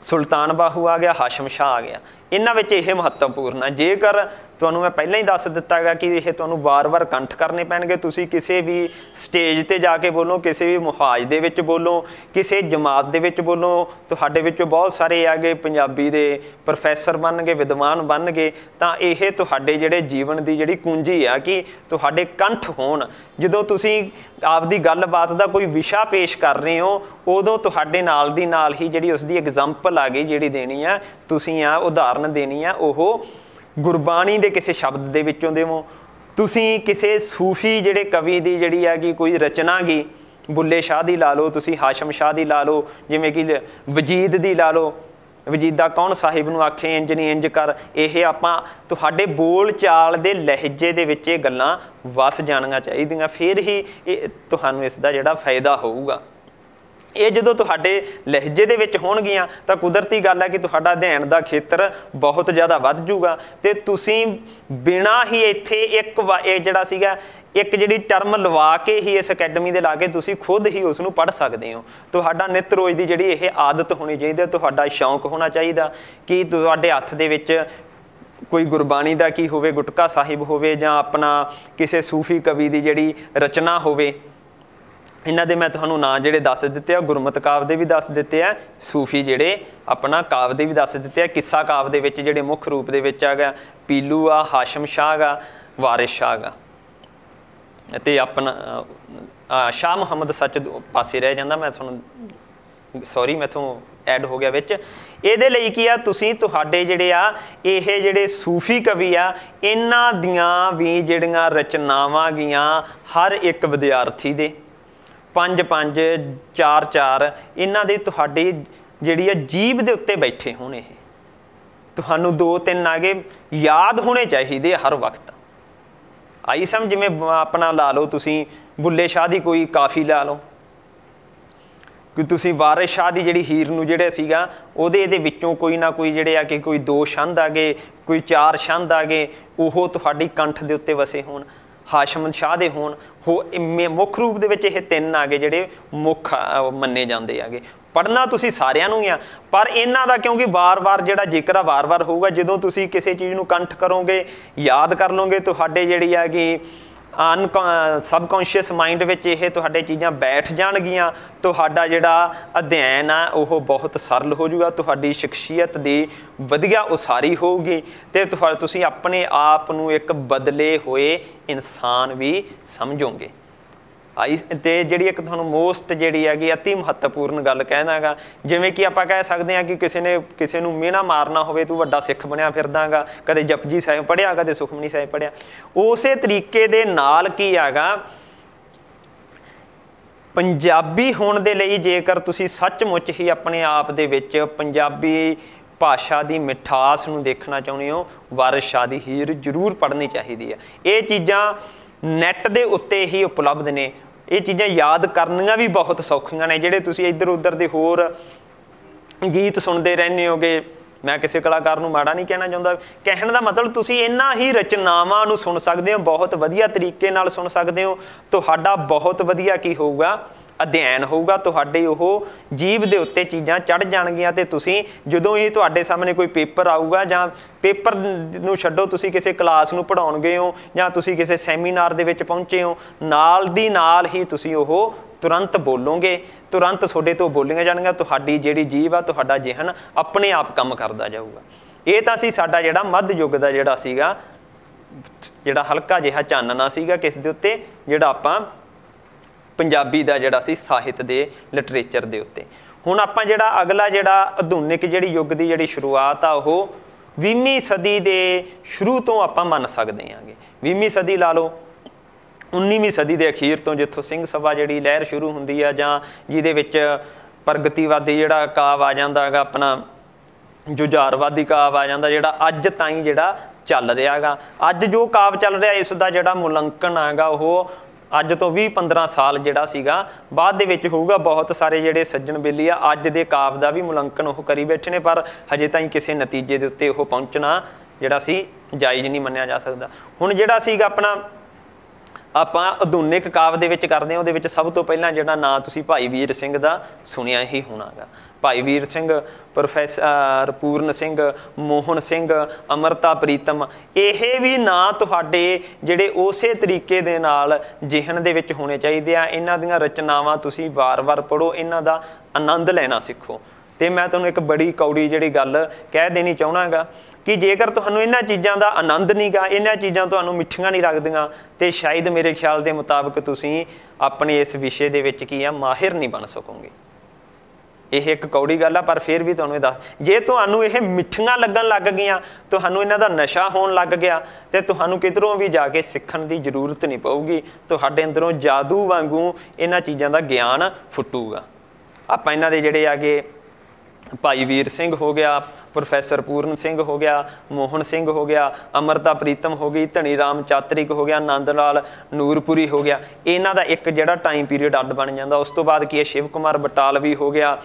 ਸੁਲਤਾਨ ਬਾਹੂ ਆ ਗਿਆ, ਹਾਸ਼ਮ ਸ਼ਾਹ ਆ ਗਿਆ। ਇਹਨਾਂ ਵਿੱਚ ਇਹ ਮਹੱਤਵਪੂਰਨ ਹੈ। ਜੇਕਰ ਤੁਹਾਨੂੰ ਮੈਂ ਪਹਿਲਾਂ ਹੀ ਦੱਸ ਦਿੱਤਾ ਹੈਗਾ ਕਿ ਇਹ ਤੁਹਾਨੂੰ ਵਾਰ-ਵਾਰ ਕੰਠ ਕਰਨੇ ਪੈਣਗੇ। ਤੁਸੀਂ ਕਿਸੇ ਵੀ ਸਟੇਜ 'ਤੇ ਜਾ ਕੇ ਬੋਲੋ, ਕਿਸੇ ਵੀ ਮੁਹਾਜ ਦੇ ਵਿੱਚ ਬੋਲੋ, ਕਿਸੇ ਜਮਾਤ ਦੇ ਵਿੱਚ ਬੋਲੋ, ਤੁਹਾਡੇ ਵਿੱਚੋਂ ਬਹੁਤ ਸਾਰੇ ਆਗੇ ਪੰਜਾਬੀ ਦੇ ਪ੍ਰੋਫੈਸਰ ਬਣਨਗੇ, ਵਿਦਵਾਨ ਬਣਨਗੇ, ਤਾਂ ਇਹ ਤੁਹਾਡੇ ਜਿਹੜੇ ਜੀਵਨ ਦੀ ਜਿਹੜੀ ਕੁੰਜੀ ਆ ਕਿ ਤੁਹਾਡੇ ਕੰਠ ਹੋਣ। ਜਦੋਂ ਤੁਸੀਂ ਆਪਦੀ ਗੱਲਬਾਤ ਦਾ ਕੋਈ ਵਿਸ਼ਾ ਪੇਸ਼ ਕਰ ਰਹੇ ਹੋ, ਉਦੋਂ ਤੁਹਾਡੇ ਨਾਲ ਦੀ ਨਾਲ ਹੀ ਜਿਹੜੀ ਉਸਦੀ ਐਗਜ਼ਾਮਪਲ ਆ ਗਈ ਜਿਹੜੀ ਦੇਣੀ ਆ ਤੁਸੀਂ, ਉਦਾਹਰਨ ਦੇਣੀ ਆ, ਉਹ ਗੁਰਬਾਣੀ ਦੇ ਕਿਸੇ ਸ਼ਬਦ ਦੇ ਵਿੱਚੋਂ ਦੇਵੋ। ਤੁਸੀਂ ਕਿਸੇ ਸੂਫੀ ਜਿਹੜੇ ਕਵੀ ਦੀ ਜਿਹੜੀ ਹੈਗੀ ਕੋਈ ਰਚਨਾ ਗੀ, ਬੁੱਲੇ ਸ਼ਾਹ ਦੀ ਲਾ ਲਓ, ਤੁਸੀਂ ਹਾਸ਼ਮ ਸ਼ਾਹ ਦੀ ਲਾ ਲਓ, ਜਿਵੇਂ ਕਿ ਵਜੀਦ ਦੀ ਲਾ ਲਓ, ਵਜੀਦਾ ਕੌਣ ਸਾਹਿਬ ਨੂੰ ਆਖੇ ਇੰਜ ਨਹੀਂ ਇੰਜ ਕਰ। ਇਹ ਆਪਾਂ ਤੁਹਾਡੇ ਬੋਲ ਚਾਲ ਦੇ ਲਹਿਜੇ ਦੇ ਵਿੱਚ ਇਹ ਗੱਲਾਂ ਵਸ ਜਾਣੀਆਂ ਚਾਹੀਦੀਆਂ, ਫਿਰ ਹੀ ਇਹ ਤੁਹਾਨੂੰ ਇਸ ਦਾ ਜਿਹੜਾ ਫਾਇਦਾ ਹੋਊਗਾ। ਇਹ ਜਦੋਂ ਤੁਹਾਡੇ ਲਹਿਜੇ ਦੇ ਵਿੱਚ ਹੋਣਗੀਆਂ ਤਾਂ ਕੁਦਰਤੀ ਗੱਲ ਹੈ ਕਿ ਤੁਹਾਡਾ ਅਧਿਐਨ ਦਾ ਖੇਤਰ ਬਹੁਤ ਜ਼ਿਆਦਾ ਵੱਧ ਜੂਗਾ। ਤੇ ਤੁਸੀਂ ਬਿਨਾਂ ਹੀ ਇੱਥੇ ਇਹ ਜਿਹੜਾ ਸੀਗਾ ਇੱਕ ਜਿਹੜੀ ਟਰਮ ਲਵਾ ਕੇ ਹੀ ਇਸ ਅਕੈਡਮੀ ਦੇ ਲਾ ਕੇ ਤੁਸੀਂ ਖੁਦ ਹੀ ਉਸ ਨੂੰ ਪੜ੍ਹ ਸਕਦੇ ਹੋ। ਤੁਹਾਡਾ ਨਿੱਤ ਰੋਜ਼ ਦੀ ਜਿਹੜੀ ਇਹ ਆਦਤ ਹੋਣੀ ਚਾਹੀਦੀ ਹੈ, ਤੁਹਾਡਾ ਸ਼ੌਂਕ ਹੋਣਾ ਚਾਹੀਦਾ ਕਿ ਤੁਹਾਡੇ ਹੱਥ ਦੇ ਵਿੱਚ ਕੋਈ ਗੁਰਬਾਣੀ ਦਾ ਕੀ ਹੋਵੇ, ਗੁਟਕਾ ਸਾਹਿਬ ਹੋਵੇ, ਜਾਂ ਆਪਣਾ ਕਿਸੇ ਸੂਫੀ ਕਵੀ ਦੀ ਜਿਹੜੀ ਰਚਨਾ ਹੋਵੇ। ਇਹਨਾਂ ਦੇ ਮੈਂ ਤੁਹਾਨੂੰ ਨਾਂ ਜਿਹੜੇ ਦੱਸ ਦਿੱਤੇ ਆ, ਗੁਰਮਤਿ ਕਾਵਿ ਦੇ ਵੀ ਦੱਸ ਦਿੱਤੇ ਆ, ਸੂਫੀ ਜਿਹੜੇ ਆਪਣਾ ਕਾਵਿ ਦੇ ਵੀ ਦੱਸ ਦਿੱਤੇ ਆ। ਕਿੱਸਾ ਕਾਵਿ ਦੇ ਵਿੱਚ ਜਿਹੜੇ ਮੁੱਖ ਰੂਪ ਦੇ ਵਿੱਚ ਆ ਗਿਆ ਪੀਲੂ ਆ, ਹਾਸ਼ਮ ਸ਼ਾਹ ਗਾ, ਵਾਰਿਸ ਸ਼ਾਹ ਗਾ, ਅਤੇ ਆਪਣਾ ਸ਼ਾਹ ਮੁਹੰਮਦ ਸੱਚ ਪਾਸੇ ਰਹਿ ਜਾਂਦਾ। ਮੈਂ ਤੁਹਾਨੂੰ ਸੌਰੀ ਮੈਥੋਂ ਐਡ ਹੋ ਗਿਆ ਵਿੱਚ। ਇਹਦੇ ਲਈ ਕੀ ਆ, ਤੁਸੀਂ ਤੁਹਾਡੇ ਜਿਹੜੇ ਆ ਇਹ ਜਿਹੜੇ ਸੂਫੀ ਕਵੀ ਆ, ਇਹਨਾਂ ਦੀਆਂ ਵੀ ਜਿਹੜੀਆਂ ਰਚਨਾਵਾਂ ਗੀਆਂ ਹਰ ਇੱਕ ਵਿਦਿਆਰਥੀ ਦੇ 5-5 4-4 ਇਹਨਾਂ ਦੇ ਤੁਹਾਡੀ ਜਿਹੜੀ ਆ ਜੀਭ ਦੇ ਉੱਤੇ ਬੈਠੇ ਹੋਣ। ਇਹ ਤੁਹਾਨੂੰ 2-3 ਆਗੇ ਯਾਦ ਹੋਣੇ ਚਾਹੀਦੇ ਹਰ ਵਕਤ। ਆਈ ਸਮਝ? ਜਿਵੇਂ ਆਪਣਾ ਲਾ ਲਓ ਤੁਸੀਂ ਬੁੱਲੇ ਸ਼ਾਹ ਦੀ ਕੋਈ ਕਾਫੀ ਲਾ ਲਓ, ਕਿ ਤੁਸੀਂ ਵਾਰਿਸ ਸ਼ਾਹ ਦੀ ਜਿਹੜੀ ਹੀਰ ਨੂੰ ਜਿਹੜਾ ਸੀਗਾ ਇਹਦੇ ਵਿੱਚੋਂ ਕੋਈ ਨਾ ਕੋਈ ਜਿਹੜੇ ਆ ਕਿ ਕੋਈ 2 ਛੰਦ ਆ ਗਏ, ਕੋਈ 4 ਛੰਦ ਆ ਗਏ, ਉਹ ਤੁਹਾਡੀ ਕੰਠ ਦੇ ਉੱਤੇ ਵਸੇ ਹੋਣ। ਹਾਸ਼ਮ ਸ਼ਾਹ ਦੇ ਹੋਣ, ਮੁੱਖ ਰੂਪ ਦੇ ਵਿੱਚ ਇਹ 3 ਆ ਗਏ ਜਿਹੜੇ ਮੁੱਖ ਮੰਨੇ ਜਾਂਦੇ ਹੈਗੇ। ਪੜ੍ਹਨਾ ਤੁਸੀਂ ਸਾਰਿਆਂ ਨੂੰ ਹੀ ਆ, ਪਰ ਇਹਨਾਂ ਦਾ ਕਿਉਂਕਿ ਵਾਰ-ਵਾਰ ਜਿਹੜਾ ਜ਼ਿਕਰ ਆ ਵਾਰ-ਵਾਰ ਹੋਊਗਾ। ਜਦੋਂ ਤੁਸੀਂ ਕਿਸੇ ਚੀਜ਼ ਨੂੰ ਕੰਠ ਕਰੋਗੇ, ਯਾਦ ਕਰ ਲਓਗੇ, ਤੁਹਾਡੇ ਜਿਹੜੀ ਹੈਗੀ ਸਬਕੌਂਸ਼ੀਅਸ ਮਾਈਂਡ ਵਿੱਚ ਇਹ ਤੁਹਾਡੇ ਚੀਜ਼ਾਂ ਬੈਠ ਜਾਣਗੀਆਂ। ਤੁਹਾਡਾ ਜਿਹੜਾ ਅਧਿਐਨ ਆ ਉਹ ਬਹੁਤ ਸਰਲ ਹੋ ਜਾਊਗਾ, ਤੁਹਾਡੀ ਸ਼ਖਸੀਅਤ ਦੀ ਵਧੀਆ ਉਸਾਰੀ ਹੋਊਗੀ, ਅਤੇ ਤੁਸੀਂ ਆਪਣੇ ਆਪ ਨੂੰ ਇੱਕ ਬਦਲੇ ਹੋਏ ਇਨਸਾਨ ਵੀ ਸਮਝੋਗੇ। ਆਈ। ਤੇ ਜਿਹੜੀ ਇੱਕ ਤੁਹਾਨੂੰ ਮੋਸਟ ਜਿਹੜੀ ਹੈਗੀ ਅਤੀ ਮਹੱਤਵਪੂਰਨ ਗੱਲ ਕਹਿਣਾ ਗਾ, ਜਿਵੇਂ ਕਿ ਆਪਾਂ ਕਹਿ ਸਕਦੇ ਹਾਂ ਕਿ ਕਿਸੇ ਨੂੰ ਮਿਹਣਾ ਮਾਰਨਾ ਹੋਵੇ, ਤੂੰ ਵੱਡਾ ਸਿੱਖ ਬਣਿਆ ਫਿਰਦਾਗਾ, ਕਦੇ ਜਪਜੀ ਸਾਹਿਬ ਪੜ੍ਹਿਆ, ਕਦੇ ਸੁਖਮਨੀ ਸਾਹਿਬ ਪੜ੍ਹਿਆ। ਉਸੇ ਤਰੀਕੇ ਦੇ ਨਾਲ ਕੀ ਹੈਗਾ, ਪੰਜਾਬੀ ਹੋਣ ਦੇ ਲਈ ਜੇਕਰ ਤੁਸੀਂ ਸੱਚਮੁੱਚ ਹੀ ਆਪਣੇ ਆਪ ਦੇ ਵਿੱਚ ਪੰਜਾਬੀ ਭਾਸ਼ਾ ਦੀ ਮਿਠਾਸ ਨੂੰ ਦੇਖਣਾ ਚਾਹੁੰਦੇ ਹੋ, ਵਾਰਿਸ ਸ਼ਾਹ ਦੀ ਹੀਰ ਜ਼ਰੂਰ ਪੜ੍ਹਨੀ ਚਾਹੀਦੀ ਹੈ। ਇਹ ਚੀਜ਼ਾਂ ਨੈੱਟ ਦੇ ਉੱਤੇ ਹੀ ਉਪਲਬਧ ਨੇ, ਇਹ ਚੀਜ਼ਾਂ ਯਾਦ ਕਰਨੀਆਂ ਵੀ ਬਹੁਤ ਸੌਖੀਆਂ ਨੇ। ਜਿਹੜੇ ਤੁਸੀਂ ਇੱਧਰ ਉੱਧਰ ਦੇ ਹੋਰ ਗੀਤ ਸੁਣਦੇ ਰਹਿੰਦੇ ਹੋਗੇ, ਮੈਂ ਕਿਸੇ ਕਲਾਕਾਰ ਨੂੰ ਮਾੜਾ ਨਹੀਂ ਕਹਿਣਾ ਚਾਹੁੰਦਾ, ਕਹਿਣ ਦਾ ਮਤਲਬ ਤੁਸੀਂ ਇਹਨਾਂ ਹੀ ਰਚਨਾਵਾਂ ਨੂੰ ਸੁਣ ਸਕਦੇ ਹੋ, ਬਹੁਤ ਵਧੀਆ ਤਰੀਕੇ ਨਾਲ ਸੁਣ ਸਕਦੇ ਹੋ। ਤੁਹਾਡਾ ਬਹੁਤ ਵਧੀਆ ਕੀ ਹੋਊਗਾ, ਅਧਿਐਨ ਹੋਊਗਾ, ਤੁਹਾਡੇ ਉਹ ਜੀਭ ਦੇ ਉੱਤੇ ਚੀਜ਼ਾਂ ਚੜ੍ਹ ਜਾਣਗੀਆਂ। ਤੇ ਤੁਸੀਂ ਜਦੋਂ ਹੀ ਤੁਹਾਡੇ ਸਾਹਮਣੇ ਕੋਈ ਪੇਪਰ ਆਊਗਾ, ਜਾਂ ਪੇਪਰ ਨੂੰ ਛੱਡੋ, ਤੁਸੀਂ ਕਿਸੇ ਕਲਾਸ ਨੂੰ ਪੜ੍ਹਾਉਣ ਗਏ ਹੋ ਜਾਂ ਤੁਸੀਂ ਕਿਸੇ ਸੈਮੀਨਾਰ ਦੇ ਵਿੱਚ ਪਹੁੰਚੇ ਹੋ, ਨਾਲ ਦੀ ਨਾਲ ਹੀ ਤੁਸੀਂ ਉਹ ਤੁਰੰਤ ਬੋਲੋਗੇ, ਤੁਰੰਤ ਤੁਹਾਡੇ ਤੋਂ ਬੋਲੀਆਂ ਜਾਣਗੀਆਂ। ਤੁਹਾਡੀ ਜਿਹੜੀ ਜੀਭ ਆ, ਤੁਹਾਡਾ ਜ਼ਿਹਨ ਆਪਣੇ ਆਪ ਕੰਮ ਕਰਦਾ ਜਾਊਗਾ। ਇਹ ਤਾਂ ਸੀ ਸਾਡਾ ਜਿਹੜਾ ਮੱਧ ਯੁੱਗ ਦਾ ਜਿਹੜਾ ਸੀਗਾ, ਜਿਹੜਾ ਹਲਕਾ ਜਿਹਾ ਚਾਨਣਾ ਸੀਗਾ ਕਿਸ ਦੇ ਉੱਤੇ, ਜਿਹੜਾ ਆਪਾਂ ਪੰਜਾਬੀ ਦਾ ਜਿਹੜਾ ਸੀ ਸਾਹਿਤ ਦੇ ਲਿਟਰੇਚਰ ਦੇ ਉੱਤੇ। ਹੁਣ ਆਪਾਂ ਜਿਹੜਾ ਅਗਲਾ ਜਿਹੜਾ ਆਧੁਨਿਕ ਜਿਹੜੀ ਯੁੱਗ ਦੀ ਜਿਹੜੀ ਸ਼ੁਰੂਆਤ ਆ, ਉਹ 20ਵੀਂ ਸਦੀ ਦੇ ਸ਼ੁਰੂ ਤੋਂ ਆਪਾਂ ਮੰਨ ਸਕਦੇ ਹਾਂਗੇ। 20ਵੀਂ ਸਦੀ ਲਾ ਲਓ, 19ਵੀਂ ਸਦੀ ਦੇ ਅਖੀਰ ਤੋਂ, ਜਿੱਥੋਂ ਸਿੰਘ ਸਭਾ ਜਿਹੜੀ ਲਹਿਰ ਸ਼ੁਰੂ ਹੁੰਦੀ ਆ, ਜਾਂ ਜਿਹਦੇ ਵਿੱਚ ਪ੍ਰਗਤੀਵਾਦੀ ਜਿਹੜਾ ਕਾਵ ਆ ਜਾਂਦਾ ਹੈਗਾ, ਆਪਣਾ ਜੁਝਾਰਵਾਦੀ ਕਾਵ ਆ ਜਾਂਦਾ, ਜਿਹੜਾ ਅੱਜ ਤਾਈਂ ਜਿਹੜਾ ਚੱਲ ਰਿਹਾ ਗਾ। ਅੱਜ ਜੋ ਕਾਵ ਚੱਲ ਰਿਹਾ, ਇਸ ਦਾ ਜਿਹੜਾ ਮੁਲਾਂਕਣ ਹੈਗਾ ਉਹ ਅੱਜ ਤੋਂ 20-15 ਸਾਲ ਜਿਹੜਾ ਸੀਗਾ ਬਾਅਦ ਦੇ ਵਿੱਚ ਹੋਊਗਾ। ਬਹੁਤ ਸਾਰੇ ਜਿਹੜੇ ਸੱਜਣ ਬੇਲੀ ਆ, ਅੱਜ ਦੇ ਕਾਵ ਦਾ ਵੀ ਮੁਲਾਂਕਣ ਉਹ ਕਰੀ ਬੈਠੇ ਨੇ, ਪਰ ਹਜੇ ਤਾਈਂ ਕਿਸੇ ਨਤੀਜੇ ਦੇ ਉੱਤੇ ਉਹ ਪਹੁੰਚਣਾ ਜਿਹੜਾ ਸੀ ਜਾਇਜ਼ ਨਹੀਂ ਮੰਨਿਆ ਜਾ ਸਕਦਾ। ਹੁਣ ਜਿਹੜਾ ਸੀਗਾ ਆਪਣਾ ਆਪਾਂ ਆਧੁਨਿਕ ਕਾਵ ਦੇ ਵਿੱਚ ਕਰਦੇ ਹਾਂ, ਉਹਦੇ ਵਿੱਚ ਸਭ ਤੋਂ ਪਹਿਲਾਂ ਜਿਹੜਾ ਨਾਂ ਤੁਸੀਂ ਭਾਈ ਵੀਰ ਸਿੰਘ ਦਾ ਸੁਣਿਆ ਹੀ ਹੋਣਾ ਗਾ। ਭਾਈ ਵੀਰ ਸਿੰਘ, ਪ੍ਰੋਫੈਸਰ ਪੂਰਨ ਸਿੰਘ, ਮੋਹਨ ਸਿੰਘ, ਅੰਮ੍ਰਿਤਾ ਪ੍ਰੀਤਮ, ਇਹ ਵੀ ਨਾਂ ਤੁਹਾਡੇ ਜਿਹੜੇ ਉਸੇ ਤਰੀਕੇ ਦੇ ਨਾਲ ਜ਼ਿਹਨ ਦੇ ਵਿੱਚ ਹੋਣੇ ਚਾਹੀਦੇ ਆ। ਇਹਨਾਂ ਦੀਆਂ ਰਚਨਾਵਾਂ ਤੁਸੀਂ ਵਾਰ-ਵਾਰ ਪੜ੍ਹੋ, ਇਹਨਾਂ ਦਾ ਆਨੰਦ ਲੈਣਾ ਸਿੱਖੋ। ਤੇ ਮੈਂ ਤੁਹਾਨੂੰ ਇੱਕ ਬੜੀ ਕੌੜੀ ਜਿਹੜੀ ਗੱਲ ਕਹਿ ਦੇਣੀ ਚਾਹੁੰਦਾ ਗਾ ਕਿ ਜੇਕਰ ਤੁਹਾਨੂੰ ਇਹਨਾਂ ਚੀਜ਼ਾਂ ਦਾ ਆਨੰਦ ਨਹੀਂ ਗਾ, ਇਹਨਾਂ ਚੀਜ਼ਾਂ ਤੁਹਾਨੂੰ ਮਿੱਠੀਆਂ ਨਹੀਂ ਲੱਗਦੀਆਂ, ਤੇ ਸ਼ਾਇਦ ਮੇਰੇ ਖਿਆਲ ਦੇ ਮੁਤਾਬਕ ਤੁਸੀਂ ਆਪਣੇ ਇਸ ਵਿਸ਼ੇ ਦੇ ਵਿੱਚ ਕੀ ਆ, ਮਾਹਿਰ ਨਹੀਂ ਬਣ ਸਕੋਗੇ। ਇਹ ਇੱਕ ਕੌੜੀ ਗੱਲ ਆ, ਪਰ ਫਿਰ ਵੀ ਤੁਹਾਨੂੰ ਇਹ ਦੱਸ, ਜੇ ਤੁਹਾਨੂੰ ਇਹ ਮਿੱਠੀਆਂ ਲੱਗਣ ਲੱਗ ਗਈਆਂ, ਤੁਹਾਨੂੰ ਇਹਨਾਂ ਦਾ ਨਸ਼ਾ ਹੋਣ ਲੱਗ ਗਿਆ, ਤੇ ਤੁਹਾਨੂੰ ਕਿਧਰੋਂ ਵੀ ਜਾ ਕੇ ਸਿੱਖਣ ਦੀ ਜ਼ਰੂਰਤ ਨਹੀਂ ਪਊਗੀ। ਤੁਹਾਡੇ ਅੰਦਰੋਂ ਜਾਦੂ ਵਾਂਗੂ ਇਹਨਾਂ ਚੀਜ਼ਾਂ ਦਾ ਗਿਆਨ ਫੁੱਟੂਗਾ। ਆਪਾਂ ਇਹਨਾਂ ਦੇ ਜਿਹੜੇ ਆਗੇ ਭਾਈ ਵੀਰ ਸਿੰਘ ਹੋ ਗਿਆ, ਪ੍ਰੋਫੈਸਰ ਪੂਰਨ ਸਿੰਘ ਹੋ ਗਿਆ, ਮੋਹਨ ਸਿੰਘ ਹੋ ਗਿਆ, ਅੰਮ੍ਰਿਤਾ ਪ੍ਰੀਤਮ ਹੋ ਗਈ, ਧਨੀ ਰਾਮ ਚਾਤਰਿਕ ਹੋ ਗਿਆ, ਆਨੰਦ ਲਾਲ ਨੂਰਪੁਰੀ ਹੋ ਗਿਆ, ਇਹਨਾਂ ਦਾ ਇੱਕ ਜਿਹੜਾ ਟਾਈਮ ਪੀਰੀਅਡ ਅੱਡ ਬਣ ਜਾਂਦਾ। ਉਸ ਤੋਂ ਬਾਅਦ ਕੀ ਹੈ, ਸ਼ਿਵ ਕੁਮਾਰ ਬਟਾਲਵੀ ਹੋ ਗਿਆ,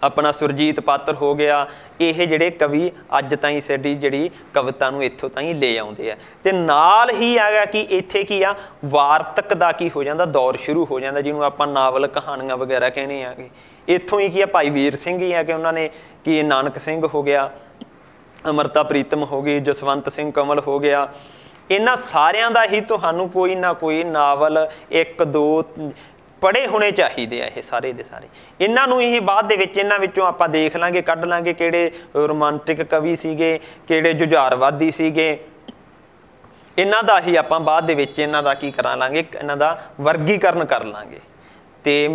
ਆਪਣਾ ਸੁਰਜੀਤ ਪਾਤਰ ਹੋ ਗਿਆ। ਇਹ ਜਿਹੜੇ ਕਵੀ ਅੱਜ ਤਾਈਂ ਸਾਡੀ ਜਿਹੜੀ ਕਵਿਤਾ ਨੂੰ ਇੱਥੋਂ ਤਾਈਂ ਲੈ ਆਉਂਦੇ ਆ। ਤੇ ਨਾਲ ਹੀ ਹੈਗਾ ਕਿ ਇੱਥੇ ਕੀ ਆ, ਵਾਰਤਕ ਦਾ ਕੀ ਹੋ ਜਾਂਦਾ, ਦੌਰ ਸ਼ੁਰੂ ਹੋ ਜਾਂਦਾ, ਜਿਹਨੂੰ ਆਪਾਂ ਨਾਵਲ ਕਹਾਣੀਆਂ ਵਗੈਰਾ ਕਹਿੰਦੇ ਆਗੇ। ਇੱਥੋਂ ਹੀ ਕੀ ਆ, ਭਾਈ ਵੀਰ ਸਿੰਘ ਹੀ ਆ ਕਿ ਉਹਨਾਂ ਨੇ ਕੀ, ਨਾਨਕ ਸਿੰਘ ਹੋ ਗਿਆ, ਅੰਮ੍ਰਿਤਾ ਪ੍ਰੀਤਮ ਹੋ ਗਈ, ਜਸਵੰਤ ਸਿੰਘ ਕਮਲ ਹੋ ਗਿਆ। ਇਹਨਾਂ ਸਾਰਿਆਂ ਦਾ ਹੀ ਤੁਹਾਨੂੰ ਕੋਈ ਨਾ ਕੋਈ ਨਾਵਲ 1-2 ਪੜ੍ਹੇ ਹੋਣੇ ਚਾਹੀਦੇ ਆ। ਇਹ ਸਾਰੇ ਦੇ ਸਾਰੇ ਇਹਨਾਂ ਨੂੰ ਇਹ ਬਾਅਦ ਦੇ ਵਿੱਚ ਇਹਨਾਂ ਵਿੱਚੋਂ ਆਪਾਂ ਦੇਖ ਲਾਂਗੇ, ਕੱਢ ਲਾਂਗੇ ਕਿਹੜੇ ਰੋਮਾਂਟਿਕ ਕਵੀ ਸੀਗੇ, ਕਿਹੜੇ ਜੁਝਾਰਵਾਦੀ ਸੀਗੇ। ਇਹਨਾਂ ਦਾ ਹੀ ਆਪਾਂ ਬਾਅਦ ਦੇ ਵਿੱਚ ਇਹਨਾਂ ਦਾ ਕੀ ਕਰਾ ਲਾਂਗੇ, ਇਹਨਾਂ ਦਾ ਵਰਗੀਕਰਨ ਕਰ ਲਾਂਗੇ। ਤੇ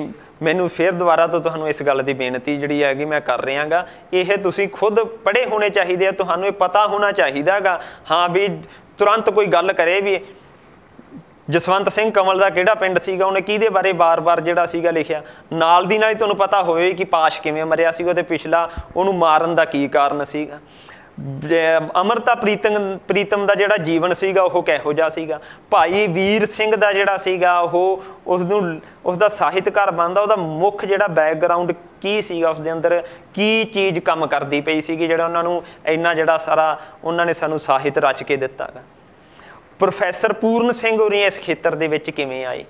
ਮੈਨੂੰ ਫਿਰ ਦੁਬਾਰਾ ਤੋਂ ਤੁਹਾਨੂੰ ਇਸ ਗੱਲ ਦੀ ਬੇਨਤੀ ਜਿਹੜੀ ਹੈਗੀ ਮੈਂ ਕਰ ਰਿਹਾ ਗਾ, ਇਹ ਤੁਸੀਂ ਖੁਦ ਪੜ੍ਹੇ ਹੋਣੇ ਚਾਹੀਦੇ ਆ, ਤੁਹਾਨੂੰ ਇਹ ਪਤਾ ਹੋਣਾ ਚਾਹੀਦਾ ਗਾ। ਹਾਂ ਵੀ ਤੁਰੰਤ ਕੋਈ ਗੱਲ ਕਰੇ ਵੀ ਜਸਵੰਤ ਸਿੰਘ ਕਮਲ ਦਾ ਕਿਹੜਾ ਪਿੰਡ ਸੀਗਾ, ਉਹਨੇ ਕਿਹਦੇ ਬਾਰੇ ਵਾਰ-ਵਾਰ ਜਿਹੜਾ ਸੀਗਾ ਲਿਖਿਆ, ਨਾਲ ਦੀ ਨਾਲ ਹੀ ਤੁਹਾਨੂੰ ਪਤਾ ਹੋਵੇ ਕਿ ਪਾਸ਼ ਕਿਵੇਂ ਮਰਿਆ ਸੀਗਾ, ਤੇ ਪਿਛਲਾ ਉਹਨੂੰ ਮਾਰਨ ਦਾ ਕੀ ਕਾਰਨ ਸੀਗਾ। ਅੰਮ੍ਰਿਤਾ ਪ੍ਰੀਤਮ ਦਾ ਜਿਹੜਾ ਜੀਵਨ ਸੀਗਾ ਉਹ ਕਿਹੋ ਜਿਹਾ ਸੀਗਾ। ਭਾਈ ਵੀਰ ਸਿੰਘ ਦਾ ਜਿਹੜਾ ਸੀਗਾ ਉਹ ਉਸਦਾ ਸਾਹਿਤਕਾਰ ਬਣਦਾ, ਉਹਦਾ ਮੁੱਖ ਜਿਹੜਾ ਬੈਕਗਰਾਊਂਡ ਕੀ ਸੀਗਾ, ਉਸਦੇ ਅੰਦਰ ਕੀ ਚੀਜ਼ ਕੰਮ ਕਰਦੀ ਪਈ ਸੀਗੀ, ਜਿਹੜਾ ਉਹਨਾਂ ਨੂੰ ਇੰਨਾ ਜਿਹੜਾ ਸਾਰਾ ਉਹਨਾਂ ਨੇ ਸਾਨੂੰ ਸਾਹਿਤ ਰਚ ਕੇ ਦਿੱਤਾ ਗਾ। ਪ੍ਰੋਫੈਸਰ ਪੂਰਨ ਸਿੰਘ ਹੋਰੀ ਇਸ ਖੇਤਰ ਦੇ ਵਿੱਚ ਕਿਵੇਂ ਆਏ,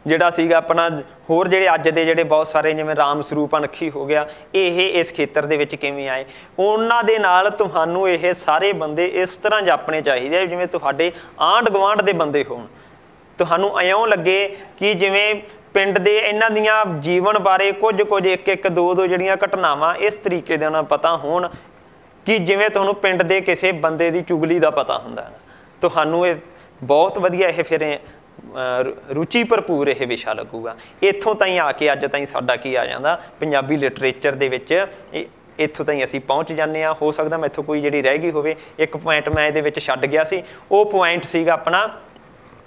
ਜਿਹੜਾ ਸੀਗਾ ਆਪਣਾ ਹੋਰ ਜਿਹੜੇ ਅੱਜ ਦੇ ਜਿਹੜੇ ਬਹੁਤ ਸਾਰੇ ਜਿਵੇਂ ਰਾਮ ਸਰੂਪ ਅਣਖੀ ਹੋ ਗਿਆ, ਇਹ ਇਸ ਖੇਤਰ ਦੇ ਵਿੱਚ ਕਿਵੇਂ ਆਏ। ਉਹਨਾਂ ਦੇ ਨਾਲ ਤੁਹਾਨੂੰ ਇਹ ਸਾਰੇ ਬੰਦੇ ਇਸ ਤਰ੍ਹਾਂ ਜਾਪਣੇ ਚਾਹੀਦੇ ਜਿਵੇਂ ਤੁਹਾਡੇ ਆਂਢ ਗੁਆਂਢ ਦੇ ਬੰਦੇ ਹੋਣ। ਤੁਹਾਨੂੰ ਇਉਂ ਲੱਗੇ ਕਿ ਜਿਵੇਂ ਪਿੰਡ ਦੇ ਇਹਨਾਂ ਦੀਆਂ ਜੀਵਨ ਬਾਰੇ ਕੁਝ ਇੱਕ 2 ਜਿਹੜੀਆਂ ਘਟਨਾਵਾਂ ਇਸ ਤਰੀਕੇ ਦੇ ਨਾਲ ਪਤਾ ਹੋਣ ਕਿ ਜਿਵੇਂ ਤੁਹਾਨੂੰ ਪਿੰਡ ਦੇ ਕਿਸੇ ਬੰਦੇ ਦੀ ਚੁਗਲੀ ਦਾ ਪਤਾ ਹੁੰਦਾ। ਤੁਹਾਨੂੰ ਇਹ ਬਹੁਤ ਵਧੀਆ ਇਹ ਫਿਰ रुचि भरपूर यह विशा लगूगा। इत्थों ताईं आके अज ताईं साडा की आ जांदा पंजाबी लिटरेचर दे विच इत्थों ताईं असीं पहुँच जाने। हो सकदा मैथों कोई जिहड़ी रह गई होवे। एक पॉइंट मैं इहदे विच छड्ड गया सी, वो पॉइंट सीगा अपना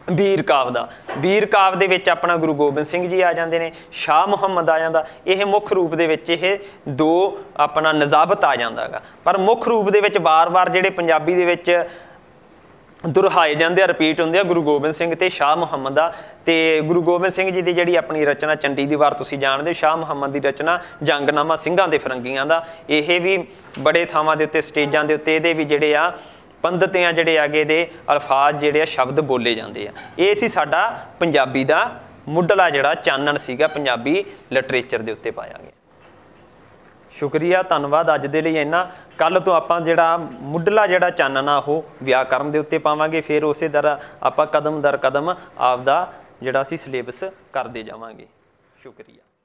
वीर काव दा। वीर काव दे विच अपना गुरु गोबिंद सिंह जी आ जांदे ने, शाह मुहम्मद आ जांदा। यह मुख रूप दे विच यह दो अपना नजाबत आ जांदा गा। पर मुख रूप दे विच बार बार जिहड़े पंजाबी दे विच दुहराए जाते हैं, रिपीट होंगे गुरु गोबिंद सिंह ते शाह मुहम्मद आ। ते गुरु गोबिंद सिंह जी की जिहड़ी अपनी रचना चंडी दी वार तुसीं जानदे हो, शाह मुहम्मद की रचना जंगनामा सिंघां दे फिरंगियां दा। यह भी बड़े थावां दे उत्ते स्टेजां दे उत्ते इहदे भी जिहड़े आ पंडित आ जिहड़े आगे दे अल्फाज जिहड़े आ शब्द बोले जाते हैं। ये सी साडा पंजाबी दा मुੱਢਲਾ जिहड़ा चानण सीगा पंजाबी लिटरेचर दे उत्ते पाया गया। शुक्रिया, धन्नवाद। अज दे लई इन्ना। कल तो आपां जिहड़ा मुੱਢਲਾ जिहड़ा चानण आ ओह व्याकरण दे उत्ते पावांगे, फिर उसे तरह आपां कदम दर कदम आपदा जिहड़ा असीं सिलेबस करदे जावांगे। शुक्रिया।